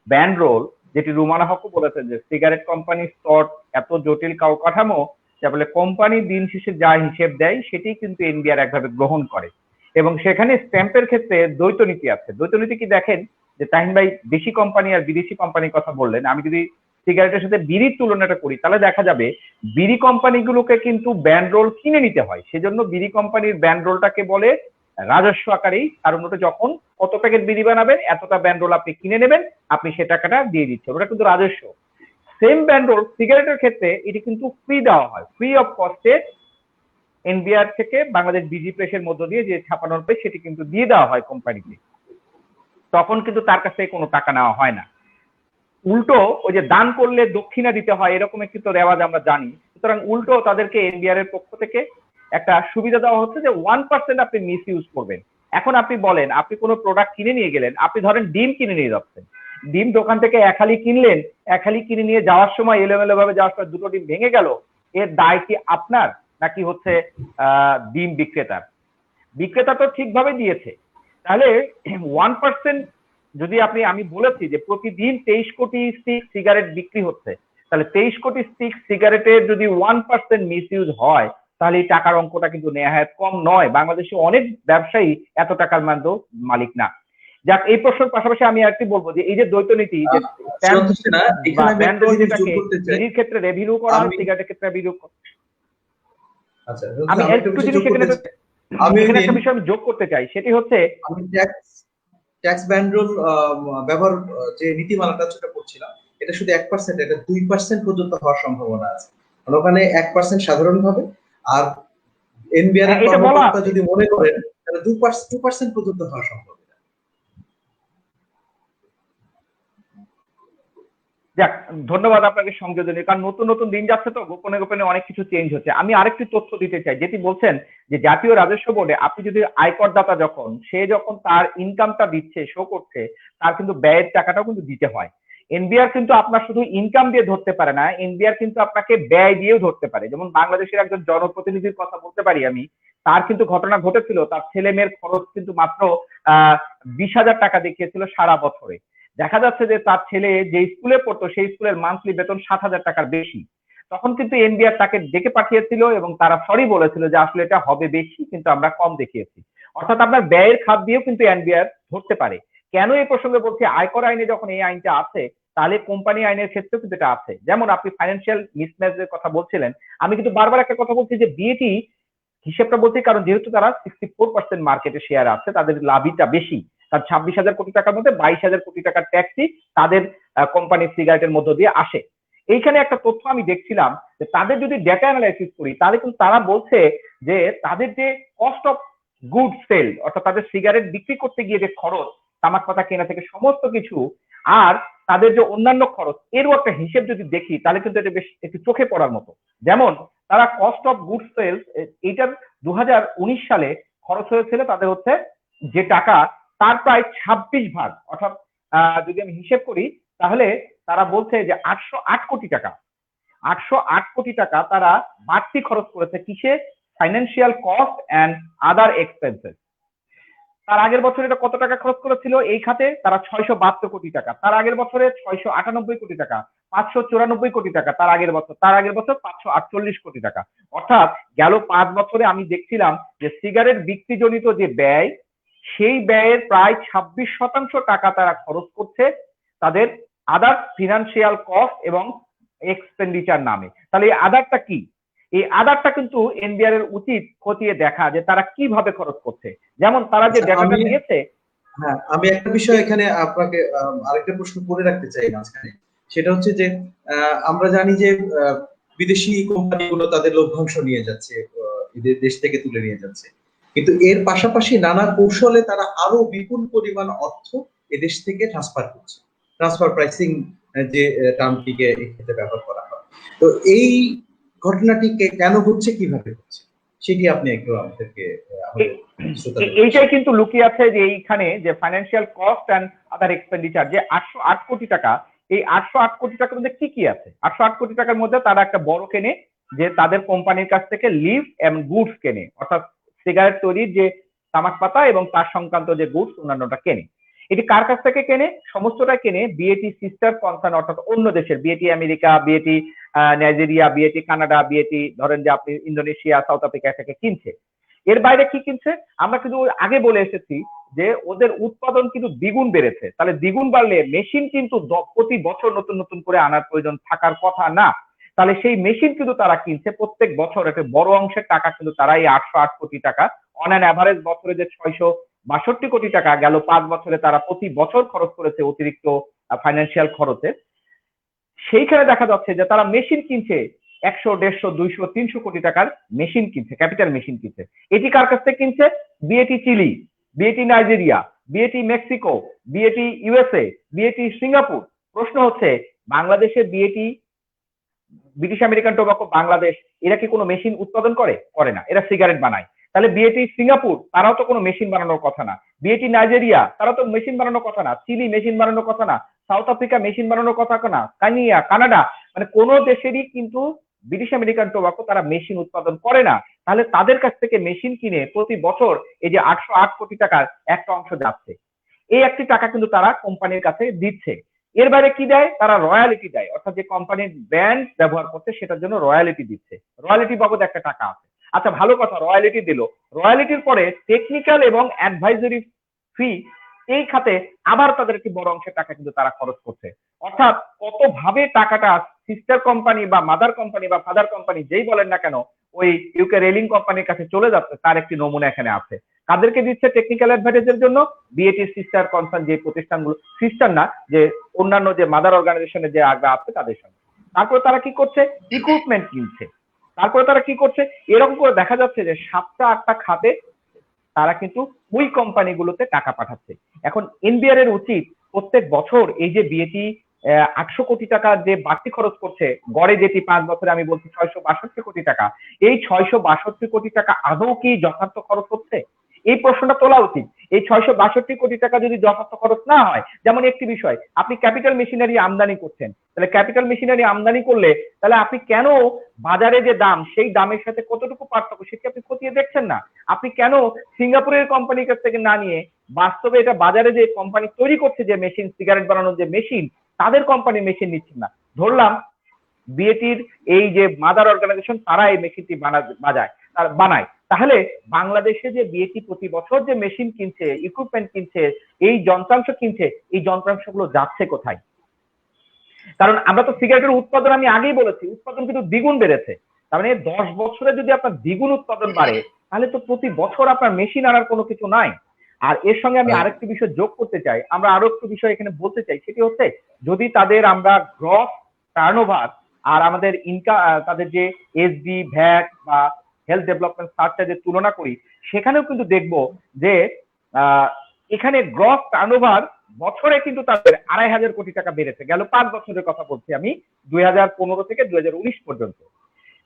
ব্যান রোল, যেটি রুমানা হকও বলেছেন যে সিগারেট কোম্পানি স্টক এত জটিল কাঠামো যা বলে কোম্পানি দিন শেষে যা হিসেব দেয় সেটি কিন্তু এনবিআর একভাবে গ্রহণ করে, এবং সেখানে স্ট্যাম্পের ক্ষেত্রে দ্বৈত নীতি আছে। দ্বৈত নীতি কি দেখেন যে তাহিন ভাই দেশি কোম্পানি আর বিদেশি কোম্পানির কথা বললেন, আমি যদি সিগারেটের সাথে বিড়ির তুলনাটা করি তাহলে দেখা যাবে বিড়ি কোম্পানিগুলোকে কিন্তু ব্যান্ড রোল কিনে নিতে হয়। সেজন্য বিড়ি কোম্পানির ব্যান্ড রোলটাকে বলে রাজস্ব আকারেই, কারণ ওটা যখন কত প্যাকেট বিড়ি বানাবেন এতটা ব্যান্ড রোল আপনি কিনে নেবেন, আপনি সে টাকাটা দিয়ে দিচ্ছেন, ওটা কিন্তু রাজস্ব। সেম ব্যান্ড রোল সিগারেটের ক্ষেত্রে এটি কিন্তু ফ্রি দেওয়া হয়, ফ্রি অফ কস্টে এনবিআর থেকে বাংলাদেশ বিজি প্রেসের মধ্য দিয়ে যে ছাপানোর পেজ সেটি কিন্তু দিয়ে দেওয়া হয় কোম্পানিকে, তখন কিন্তু তার কাছ থেকে কোনো টাকা নেওয়া হয় না। উল্টো ওই যে দান করলে দক্ষিণা দিতে হয় এরকম একটি তো রেওয়াজ আমরা জানি, সুতরাং উল্টো তাদেরকে এনবিআর এর পক্ষ থেকে একটা সুবিধা দেওয়া হচ্ছে যে 1% আপনি মিস ইউজ করবেন। এখন আপনি বলেন আপনি কোনো প্রোডাক্ট কিনে নিয়ে গেলেন, আপনি ধরেন ডিম কিনে নিয়ে যাচ্ছেন, ডিম দোকান থেকে এক হালি কিনলেন, এক হালি কিনে নিয়ে যাওয়ার সময় এলোমেলো ভাবে যাওয়ার সময় দুটো ডিম ভেঙে গেল, এর দায় কি আপনার নাকি হচ্ছে ডিম বিক্রেতার? বিক্রেতা তো ঠিকভাবে দিয়েছে। তাহলে 1% যদি আমি বলেছি যে প্রতিদিন 23 কোটি স্টিক সিগারেট বিক্রি হচ্ছে, তাহলে 23 কোটি স্টিক সিগারেটের যদি 1% মিস ইউজ হয় তাহলে এই টাকার অঙ্কটা কিন্তু নেহায়েত কম নয়। বাংলাদেশে অনেক ব্যবসায়ী এত টাকার মালিক না। যাক, এই প্রশ্নের পাশাপাশি আমি আরেকটি বলবো যে এই যে দ্বৈত নীতি, যে বিড়ির ক্ষেত্রে রেভিনিউ করা হয়, সিগারেটের ক্ষেত্রে রেভিনিউ। আমি একটু জিনিস এখানে একটা বিষয় আমি যোগ করতে চাই, সেটি হচ্ছে আমি ট্যাক্স ব্যান্ড রুল ব্যবহার যে নীতিমালাটা সেটা করছিলাম, এটা শুধু 1%, এটা 2% পর্যন্ত হওয়ার সম্ভাবনা আছে। ওখানে 1% সাধারণভাবে আর এনবিআর এর এটা বলা কর্মকর্তা যদি মনে করেন তাহলে 2% পর্যন্ত হওয়া সম্ভব। যাক, ধন্যবাদ আপনাকে সংযোজনে, কারণ নতুন নতুন দিন যাচ্ছে তো গোপনে গোপনে অনেক কিছু চেঞ্জ হচ্ছে। আমি আরেকটি তথ্য দিতে চাই, যেটি বলছেন যে জাতীয় রাজস্ব বোর্ডে আপনি যদি আয়করদাতা যখন তার ইনকামটা দিচ্ছে, শো করছে, তার কিন্তু ব্যয়ের টাকাটাও কিন্তু দিতে হয়। এনবিআর কিন্তু আপনার শুধু ইনকাম দিয়ে ধরতে পারে না, এনবিআর কিন্তু আপনাকে ব্যয় দিয়েও ধরতে পারে। যেমন বাংলাদেশের একজন জনপ্রতিনিধির কথা বলতে পারি আমি, তার কিন্তু ঘটনা ঘটেছিল, তার ছেলে মেয়ের খরচ কিন্তু মাত্র 20,000 টাকা দেখিয়েছিল সারা বছরে। দেখা যাচ্ছে যে তার ছেলে যে স্কুলে পড়তো সেই স্কুলের মান্থলি বেতন 7,000 টাকার বেশি। তখন কিন্তু এনবিআর তাকে ডেকে পাঠিয়েছিল এবং তারা সরি বলেছিল যে আসলে এটা হবে বেশি, কিন্তু আমরা কম দেখিয়েছি। অর্থাৎ আপনার ব্যয়ের খাত দিয়েও কিন্তু এনবিআর ধরতে পারে। কেন এই প্রসঙ্গে বলছি, আয়কর আইনে যখন এই আইনটা আছে, তাহলে কোম্পানি আইনের ক্ষেত্রেও কিন্তু এটা আছে। যেমন আপনি ফাইন্যান্সিয়াল মিসম্যাচের কথা বলছিলেন, আমি কিন্তু বারবার একটা কথা বলছি যে বিএটি হিসেবটা বলছি, কারণ যেহেতু তারা 64% মার্কেটে শেয়ার আছে, তাদের লাভটা বেশি। তার 26,000 কোটি টাকার মধ্যে 22,000 কোটি টাকার ট্যাক্সই তাদের কোম্পানির সিগারেটের মধ্য দিয়ে আসে। এইখানে একটা তথ্য আমি দেখছিলাম যে তাদের যদি ডেটা অ্যানালাইসিস করি, তাহলে কিন্তু তারা বলছে যে তাদের যে কস্ট অফ গুড সেল, অর্থাৎ তাদের সিগারেট বিক্রি করতে গিয়ে যে খরচ, তামাক পাতা কেনা থেকে সমস্ত কিছু, আর তাদের যে অন্যান্য খরচ, এরও একটা হিসেব যদি দেখি, তাহলে কিন্তু এটা বেশ একটু চোখে পড়ার মতো। যেমন তারা কস্ট অফ গুড সেলস, এইটার 2019 সালে খরচ হয়েছিল তাদের হচ্ছে যে টাকা, তার প্রায় 26 ভাগ, অর্থাৎ যদি আমি হিসেব করি তাহলে তারা বলছে যে 808 কোটি টাকা, 808 কোটি টাকা তারা বাড়তি খরচ করেছে কিসে? Financial cost and other expenses. তার আগের বছর এটা কত টাকা খরচ করেছিল এই খাতে? তারা 672 কোটি টাকা। তার আগের বছরে 698 কোটি টাকা, 594 কোটি টাকা। তার আগের বছর 548 কোটি টাকা। অর্থাৎ গেল 5 বছরে আমি দেখছিলাম যে সিগারেট বিক্রিজনিত যে ব্যয়, সেই ব্যয়ের প্রায় 26% টাকা তারা খরচ করছে তাদের আদার ফিনান্সিয়াল কস্ট এবং এক্সপেন্ডিচার নামে। তাহলে এই আদারটা কি? এই আদারটা কিন্তু এনবিআর এর উচিত খতিয়ে দেখা যে তারা কিভাবে খরচ করছে। যেমন তারা যে ডেটাটা দিয়েছে। হ্যাঁ, আমি একটা বিষয় এখানে আপনাকে আরেকটা প্রশ্ন করে রাখতে চাই মাঝখানে। সেটা হচ্ছে যে আমরা জানি যে বিদেশি কোম্পানিগুলো তাদের লভ্যাংশ নিয়ে যাচ্ছে, দেশ থেকে তুলে নিয়ে যাচ্ছে, কিন্তু এর পাশাপাশি নানা কৌশলে তারা আরো বিপুল পরিমাণ অর্থ এদেশ থেকে ট্রান্সফার করছে। ট্রান্সফার প্রাইসিং যে টার্মটিকে এক্ষেত্রে ব্যবহার করা হয়, তো এই ঘটনাটি কেন হচ্ছে, কিভাবে হচ্ছে, সেটি আপনি একটু আমাদেরকে এইটাই কিন্তু লুকিয়ে আছে যে এইখানে যে financial cost and other expenditure, যে 808 কোটি টাকা, এই 808 কোটি টাকার মধ্যে কি কি আছে? 808 কোটি টাকার মধ্যে তারা একটা বড় কেনে, যে তাদের কোম্পানির কাছ থেকে লিভ এন্ড গুডস কেনে, অর্থাৎ সিগারেট তৈরির যে তামাক পাতা এবং তার সংক্রান্ত যে গুডস অন্যান্যটা কেনে। এটি কার কাছ থেকে কেনে? সমস্তটা কেনে বিএটি সিস্টার কনসার্ন, অর্থাৎ অন্য দেশের, BAT America, BAT Nigeria, BAT Canada, BAT ধরেন যে আপনি ইন্দোনেশিয়া, সাউথ আফ্রিকা থেকে কিনছে। এর বাইরে কি কিনছে? আমরা কিন্তু আগে বলে এসেছি যে ওদের উৎপাদন কিন্তু দ্বিগুণ বেড়েছে। তাহলে দ্বিগুণ বাড়লে মেশিন কিন্তু প্রতি বছর নতুন নতুন করে আনার প্রয়োজন থাকার কথা না। তাহলে সেই মেশিন কিন্তু তারা কিনছে প্রত্যেক বছর, একটা বড় অংশের টাকা কিন্তু তারা এই 808 কোটি টাকা, অন অ্যান অ্যাভারেজ বছরে যে 662 কোটি টাকা গেল 5 বছরে তারা প্রতি বছর খরচ করেছে অতিরিক্ত ফাইন্যান্সিয়াল খরচে। সেইখানে দেখা যাচ্ছে যে তারা মেশিন কিনছে 100, 150, 200, 300 কোটি টাকার মেশিন কিনছে, ক্যাপিটাল মেশিন কিনছে। এটি কার কাছ থেকে কিনছে? BAT Chile, BAT Nigeria, BAT Mexico, BAT USA, BAT Singapore. প্রশ্ন হচ্ছে বাংলাদেশে BAT, British American Tobacco Bangladesh, এরা কি কোনো মেশিন উৎপাদন করে? করে না, এরা সিগারেট বানায়। তাহলে বিএটি সিঙ্গাপুর, তারাও তো কোনো মেশিন বানানোর কথা না। বিএটি নাইজেরিয়া, তারাও তো মেশিন বানানোর কথা না। চিলি মেশিন বানানোর কথা না। সাউথ আফ্রিকা মেশিন বানানোর কথা না। কানিয়া, কানাডা, মানে কোন দেশেরই কিন্তু ব্রিটিশ আমেরিকান টোবাকো তারা মেশিন উৎপাদন করে না। তাহলে তাদের কাছ থেকে মেশিন কিনে প্রতি বছর এই যে 808 কোটি টাকার একটা অংশ যাচ্ছে, এই একটি টাকা কিন্তু তারা কোম্পানির কাছে দিচ্ছে। এর বাইরে কি দেয়? তারা রয়্যালিটি দেয়, অর্থাৎ যে কোম্পানির ব্র্যান্ড ব্যবহার করছে সেটার জন্য রয়্যালিটি দিচ্ছে। রয়্যালিটি বাবদ একটা টাকা আছে। আচ্ছা, ভালো কথা, রয়্যালিটি দিল। রয়্যালিটির পরে টেকনিক্যাল এবং অ্যাডভাইজরি ফি, এই খাতে আবার তাদের একটি বড় অংশের টাকা কিন্তু তারা খরচ করছে। অর্থাৎ কত ভাবে টাকাটা সিস্টার কোম্পানি বা মাদার কোম্পানি বা ফাদার কোম্পানি যেই বলেন না কেন, ওই ইউকে রেলিং কোম্পানির কাছে চলে যাচ্ছে, তার একটি নমুনা এখানে আছে। কাদেরকে দিচ্ছে টেকনিক্যাল অ্যাডভাইজের জন্য? বিএটি সিস্টার কনসার্ন যে প্রতিষ্ঠানগুলো, সিস্টার না, যে অন্যান্য যে মাদার অর্গানাইজেশনের যে আগ্রহ আছে তাদের সঙ্গে। তারপর তারা কি করছে? ইকুইপমেন্ট কিনছে। তারপরে তারা কি করছে, এরকম করে দেখা যাচ্ছে যে 7টা-8টা খাতে তারা কিন্তু ওই কোম্পানিগুলোতে টাকা পাঠাচ্ছে। এখন এনবিআর এর উচিত প্রত্যেক বছর এই যে বিএটি 800 কোটি টাকা যে বাড়তি খরচ করছে, গড়ে যেটি 5 বছরে আমি বলছি 662 কোটি টাকা, এই 662 কোটি টাকা আদৌ কি যথার্থ খরচ হচ্ছে? এই প্রশ্নটা তোলা উচিত। এই 662 কোটি টাকা যদি যথার্থ খরচ না হয়, যেমন একটি বিষয়, আপনি ক্যাপিটাল মেশিনারি আমদানি করছেন, তাহলে ক্যাপিটাল মেশিনারি আমদানি করলে তাহলে আপনি কেন বাজারে যে দাম সেই দামের সাথে কতটুকু পার্থক্য সেটি আপনি খতিয়ে দেখছেন না? আপনি কেন সিঙ্গাপুরের কোম্পানির কাছ থেকে না নিয়ে বাস্তবে এটা বাজারে যে কোম্পানি তৈরি করছে যে মেশিন, সিগারেট বানানোর যে মেশিন, তাদের কোম্পানি মেশিন নিচ্ছেন না? ধরলাম বিএটির এই যে মাদার অর্গানাইজেশন তারা এই মেশিনটি বানায়, তাহলে বাংলাদেশে যে বিএটি প্রতি বছর যে মেশিন কিনছে, ইকুইপমেন্ট কিনছে, এই যন্ত্রাংশ কিনছে, এই যন্ত্রাংশগুলো যাচ্ছে কোথায়? কারণ আমরা তো সিগারেটের উৎপাদন, আমি আগেই বলেছি, উৎপাদন কিন্তু দ্বিগুণ বেড়েছে। তার মানে 10 বছরে যদি আপনার দ্বিগুণ উৎপাদন বাড়ে, তাহলে তো প্রতি বছর আপনার মেশিন আনার কোনো কিছু নাই। আর এর সঙ্গে আমি আরেকটি বিষয় যোগ করতে চাই, আমরা আরো একটু বিষয় এখানে বলতে চাই, সেটি হচ্ছে যদি তাদের আমরা গ্রস টার্নওভার আর আমাদের ইনকাম, তাদের যে এসডি, ভ্যাট বা হেলথ ডেভেলপমেন্ট সার্চার্জের তুলনা করি, সেখানেও কিন্তু দেখবো যে এখানে গ্রস টার্নওভার বছরে কিন্তু তাদের 2,500 কোটি টাকা বেড়েছে, গেল 5 বছরের কথা বলছি আমি, 2015 থেকে 2019 পর্যন্ত।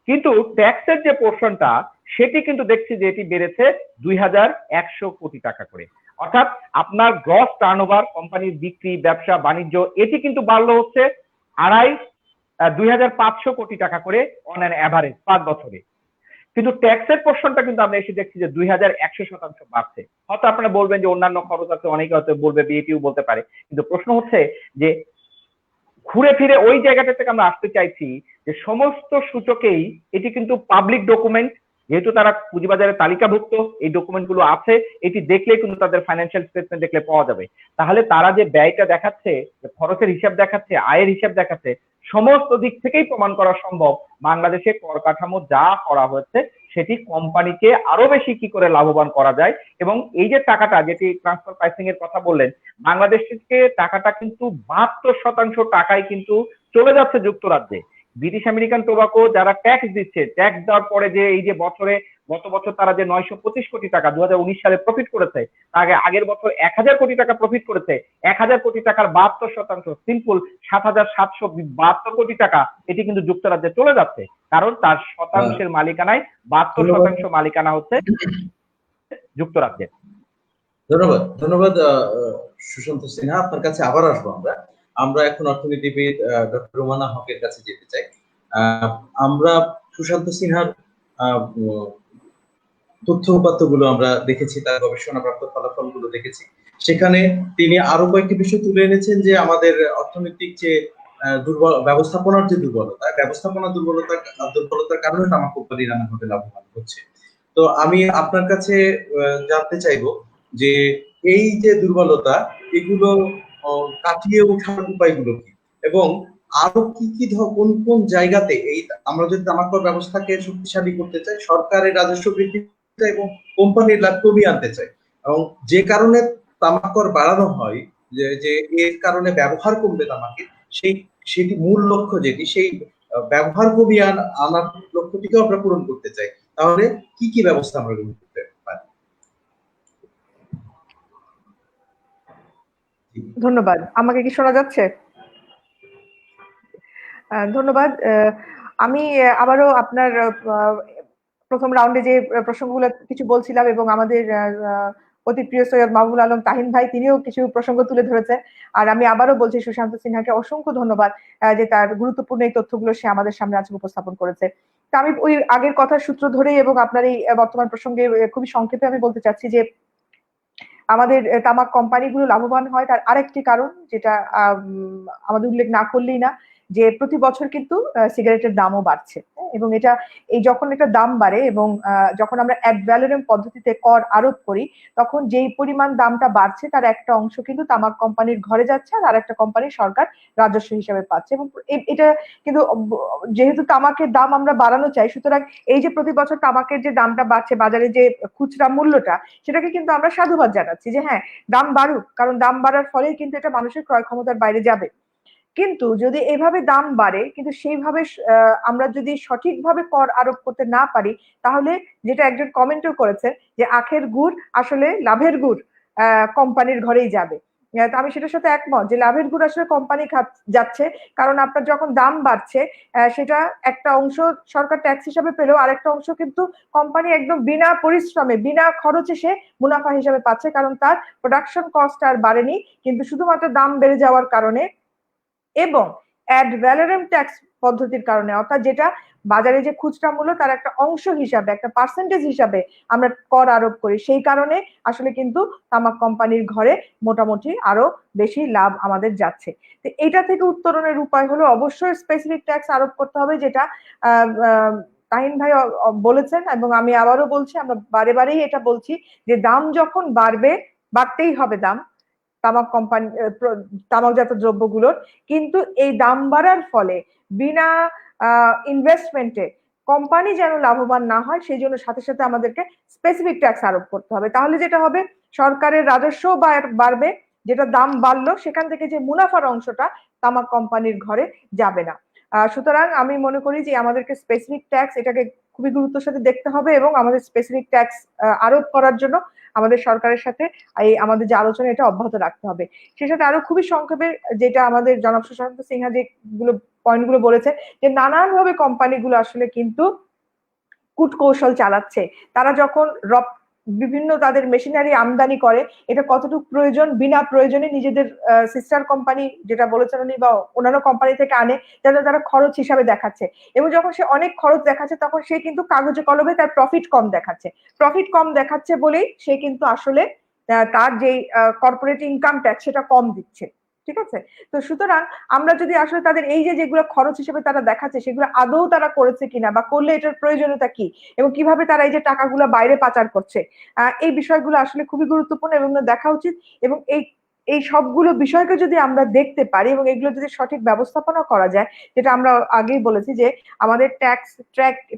কিন্তু ট্যাক্সের যে পোর্শনটা সেটি কিন্তু দেখছি যে এটি বেড়েছে 2,100 কোটি টাকা করে। অর্থাৎ আপনার গ্রস টার্নওভার, কোম্পানির বিক্রি, ব্যবসা বাণিজ্য, এটি কিন্তু বাড়লো হচ্ছে 2,500 কোটি টাকা করে অন অ্যান অ্যাভারেজ 5 বছরে। কিন্তু ট্যাক্সের পোর্শনটা কিন্তু আমরা এসে দেখছি যে 2,100% বাড়ছে। হয়তো আপনারা বলবেন যে অন্যান্য খরচ আছে, অনেকে হয়তো বলবে, বিএটিও বলতে পারে, কিন্তু প্রশ্ন হচ্ছে যে ঘুরে ফিরে ওই জায়গাটা থেকে আমরা আসতে চাইছি যে সমস্ত সূচকেই এটি কিন্তু পাবলিক ডকুমেন্ট, যেহেতু তারা পুঁজিবাজারে তালিকাভুক্ত, এই ডকুমেন্ট গুলো আছে, এটি দেখলেই কিন্তু তাদের ফাইন্যান্সিয়াল স্টেটমেন্ট দেখলে পাওয়া যাবে। তাহলে তারা যে ব্যয়টা দেখাচ্ছে, খরচের হিসাব দেখাচ্ছে, আয়ের হিসাব দেখাচ্ছে, সমস্ত দিক থেকেই প্রমাণ করা সম্ভব বাংলাদেশে কর কাঠামো যা করা হয়েছে সেটি কোম্পানিকে আরো বেশি কি করে লাভবান করা যায়। এবং এই যে টাকাটা, যেটি ট্রান্সফার প্রাইসিং এর কথা বললেন, বাংলাদেশ থেকে টাকাটা কিন্তু 72% টাকাই কিন্তু চলে যাচ্ছে যুক্তরাজ্যে। ব্রিটিশ আমেরিকান টোবাকো যারা ট্যাক্স দিচ্ছে, ট্যাক্স দেওয়ার পরে যে এই যে বছরে, গত বছর তারা যে 925 কোটি টাকা 2019 সালে প্রফিট করেছে, আগের বছর 1,000 কোটি টাকা প্রফিট করেছে, 1,000 কোটি টাকার 72%, সিম্পল 7,772 কোটি টাকা এটি কিন্তু যুক্তরাজ্যে চলে যাচ্ছে, কারণ তার শতাংশের মালিকানায় 72% মালিকানা হচ্ছে যুক্তরাজ্যের। ধন্যবাদ, ধন্যবাদ সুশান্ত সিনহা, আপনার কাছে আবার আসবো আমরা এখন অর্থনীতিবিদ ডক্টর রোমানা হকের কাছে যেতে চাই। আমরা সুশান্ত সিনহার তথ্য উপাত্তগুলো আমরা দেখেছি, তার গবেষণাপ্রাপ্ত ফলাফলগুলো দেখেছি, সেখানে তিনি আরো কয়েকটি বিষয় তুলে এনেছেন যে আমাদের অর্থনৈতিক যে ব্যবস্থাপনার যে দুর্বলতার কারণে তামাক কোম্পানি নানাভাবে লাভবান হচ্ছে। তো আমি আপনার কাছে জানতে চাইবো যে এই যে দুর্বলতা, এগুলো কাটিয়ে ওঠার উপায়গুলো কি, এবং আরো কি কি কোন কোন জায়গাতে এই আমরা যদি তামাকর ব্যবস্থাকে শক্তিশালী করতে চাই, সরকারের রাজস্ব বৃদ্ধি এবং কোম্পানির লাভ কমিয়ে আনতে চাই, এবং যে কারণে তামাকর বাড়ানো হয়, যে এর কারণে ব্যবহার কমবে তামাকের, সেটি মূল লক্ষ্য, যেটি সেই ব্যবহার কমিয়ে আনার লক্ষ্যটিকেও আমরা পূরণ করতে চাই, তাহলে কি কি ব্যবস্থা আমরা গ্রহণ করতে পারি? ধন্যবাদ। আমাকে কি শোনা যাচ্ছে? ধন্যবাদ। আমি আবারও আপনার প্রথম রাউন্ডে যে প্রসঙ্গগুলো কিছু বলছিলাম, এবং আমাদের অতি প্রিয় সৈয়দ মাহবুবুল আলম তাহিন ভাই তিনিও কিছু প্রসঙ্গ তুলে ধরেছেন। আর আমি আবারও বলছি সুশান্ত সিনহাকে অসংখ্য ধন্যবাদ যে তার গুরুত্বপূর্ণ এই তথ্যগুলো সে আমাদের সামনে আজকে উপস্থাপন করেছে। তো আমি ওই আগের কথার সূত্র ধরেই এবং আপনার এই বর্তমান প্রসঙ্গে খুবই সংক্ষেপে আমি বলতে চাচ্ছি যে আমাদের তামাক কোম্পানিগুলো লাভবান হয় তার আরেকটি কারণ, যেটা আমাদের উল্লেখ না করলেই না, যে প্রতি বছর কিন্তু সিগারেটের দামও বাড়ছে, এবং এটা এই যখন একটা দাম বাড়ে এবং যখন আমরা অ্যাড ভ্যালোরেম পদ্ধতিতে কর আরোপ করি, তখন যেই পরিমাণ দামটা বাড়ছে তার একটা অংশ কিন্তু তামাক কোম্পানির ঘরে যাচ্ছে, আর আরেকটা কোম্পানি সরকার রাজস্ব হিসাবে পাচ্ছে। এবং এটা কিন্তু যেহেতু তামাকের দাম আমরা বাড়ানো চাই, সুতরাং এই যে প্রতি বছর তামাকের যে দামটা বাড়ছে, বাজারে যে খুচরা মূল্যটা, সেটাকে কিন্তু আমরা সাধুবাদ জানাচ্ছি যে হ্যাঁ, দাম বাড়ুক, কারণ দাম বাড়ার ফলেই কিন্তু এটা মানুষের ক্রয় ক্ষমতার বাইরে যাবে। কিন্তু যদি এভাবে দাম বাড়ে কিন্তু সেইভাবে আমরা যদি সঠিকভাবে কর আরোপ করতে না পারি, তাহলে যেটা একজন কমেন্টও করেছেন যে আখের গুড় আসলে লাভের গুড় কোম্পানির ঘরেই যাবে। তো আমি সেটার সাথে একমত যে লাভের গুড় আসলে কোম্পানি যাচ্ছে, কারণ আপনার যখন দাম বাড়ছে সেটা একটা অংশ সরকার ট্যাক্স হিসাবে পেলেও আরেকটা অংশ কিন্তু কোম্পানি একদম বিনা পরিশ্রমে বিনা খরচে সে মুনাফা হিসাবে পাচ্ছে, কারণ তার প্রোডাকশন কস্ট আর বাড়েনি, কিন্তু শুধুমাত্র দাম বেড়ে যাওয়ার কারণে এবং অ্যাড ভ্যালোরেম ট্যাক্স পদ্ধতির কারণে, অর্থাৎ যেটা বাজারে যে খুচরা মূল্য তার একটা অংশ হিসাবে একটা পার্সেন্টেজ হিসাবে আমরা কর আরোপ করি, সেই কারণে আসলে কিন্তু তামাক কোম্পানির ঘরে মোটামুটি আরো বেশি লাভ আমাদের যাচ্ছে। তো এটা থেকে উত্তরণের উপায় হলো অবশ্যই স্পেসিফিক ট্যাক্স আরোপ করতে হবে, যেটা তাহিন ভাই বলেছেন এবং আমি আবারও বলছি, আমরা বারে বারেই এটা বলছি যে দাম যখন বাড়বে, বাড়তেই হবে দাম তামাক কোম্পানি তামাকজাত দ্রব্যগুলোর, কিন্তু এই দাম বাড়ার ফলে বিনা ইনভেস্টমেন্টে কোম্পানি যেন লাভবান না হয় সেই জন্য সাথে সাথে আমাদেরকে স্পেসিফিক ট্যাক্স আরোপ করতে হবে। তাহলে যেটা হবে সরকারের রাজস্ব বাড়বে, যেটা দাম বাড়লো সেখান থেকে যে মুনাফার অংশটা তামাক কোম্পানির ঘরে যাবে না। সুতরাং আমি মনে করি যে আমাদেরকে স্পেসিফিক ট্যাক্স এটাকে খুবই গুরুত্বের সাথে দেখতে হবে এবং আমাদের স্পেসিফিক ট্যাক্স আরোপ করার জন্য আমাদের সরকারের সাথে এই আমাদের যে আলোচনা এটা অব্যাহত রাখতে হবে। সে সাথে আরো খুবই সংক্ষেপে যেটা আমাদের জনাব সুশান্ত সিনহা যেগুলো পয়েন্টগুলো বলেছে যে নানানভাবে কোম্পানিগুলো আসলে কিন্তু কূটকৌশল চালাচ্ছে। তারা যখন বিভিন্ন তাদের মেশিনারি আমদানি করে, এটা কতটুকু প্রয়োজন বিনা প্রয়োজনে নিজেদের সিস্টার কোম্পানি যেটা বলেছেন উনি বা অন্যান্য কোম্পানি থেকে আনে, যাতে তারা খরচ হিসাবে দেখাচ্ছে এবং যখন সে অনেক খরচ দেখাচ্ছে তখন সে কিন্তু কাগজে কলমে তার প্রফিট কম দেখাচ্ছে। প্রফিট কম দেখাচ্ছে বলেই সে কিন্তু আসলে তার যে কর্পোরেট ইনকাম ট্যাক্স সেটা কম দিচ্ছে। ঠিক আছে, তো সুতরাং আমরা যদি আসলে তাদের এই যে যেগুলো খরচ হিসেবে তারা দেখাচ্ছে সেগুলো আদৌ তারা করেছে কিনা বা করলে এটার প্রয়োজনীয়তা কি এবং কিভাবে তারা এই যে টাকাগুলো বাইরে পাচার করছে, এই বিষয়গুলো আসলে খুবই গুরুত্বপূর্ণ এবং দেখা উচিত। এবং এই সবগুলো বিষয়কে যদি আমরা দেখতে পারি এবং এগুলো যদি সঠিক ব্যবস্থাপনা করা যায়, যেটা আমরা আগেই বলেছি যে আমাদের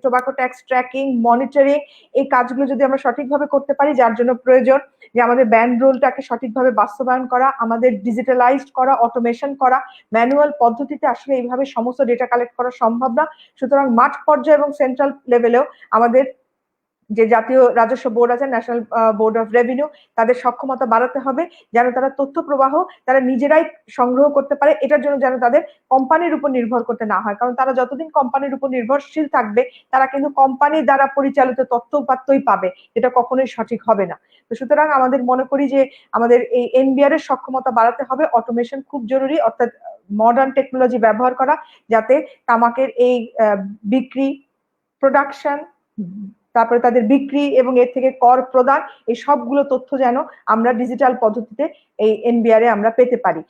টোবাকো ট্যাক্স ট্র্যাকিং মনিটরিং এই কাজগুলো যদি আমরা সঠিকভাবে করতে পারি, যার জন্য প্রয়োজন যে আমাদের ব্যান্ড রোলটাকে সঠিকভাবে বাস্তবায়ন করা, আমাদের ডিজিটালাইজড করা, অটোমেশন করা, ম্যানুয়াল পদ্ধতিতে আসলে এইভাবে সমস্ত ডেটা কালেক্ট করা সম্ভব না। সুতরাং মাঠ পর্যায়ে এবং সেন্ট্রাল লেভেলেও আমাদের যে জাতীয় রাজস্ব বোর্ড আছে, ন্যাশনাল বোর্ড অফ রেভিনিউ, তাদের সক্ষমতা বাড়াতে হবে যেন তারা তথ্য প্রবাহ তারা নিজেরাই সংগ্রহ করতে পারে, এটার জন্য যেন তাদের কোম্পানির উপর নির্ভর করতে না হয়, কারণ তারা যতদিন কোম্পানির উপর নির্ভরশীল থাকবে তারা কিন্তু কোম্পানির দ্বারা পরিচালিত তথ্য উপাত্তই পাবে, যেটা কখনোই সঠিক হবে না। তো সুতরাং আমাদের মনে করি যে আমাদের এই এনবিআর এর সক্ষমতা বাড়াতে হবে, অটোমেশন খুব জরুরি, অর্থাৎ মডার্ন টেকনোলজি ব্যবহার করা, যাতে তামাকের এই বিক্রি, প্রোডাকশন, তারপরে তাদের বিক্রি এবং এর থেকে কর প্রদান, এই সবগুলো তথ্য যেন আমরা ডিজিটাল পদ্ধতিতে এই এনবিআর এ আমরা পেতে পারি।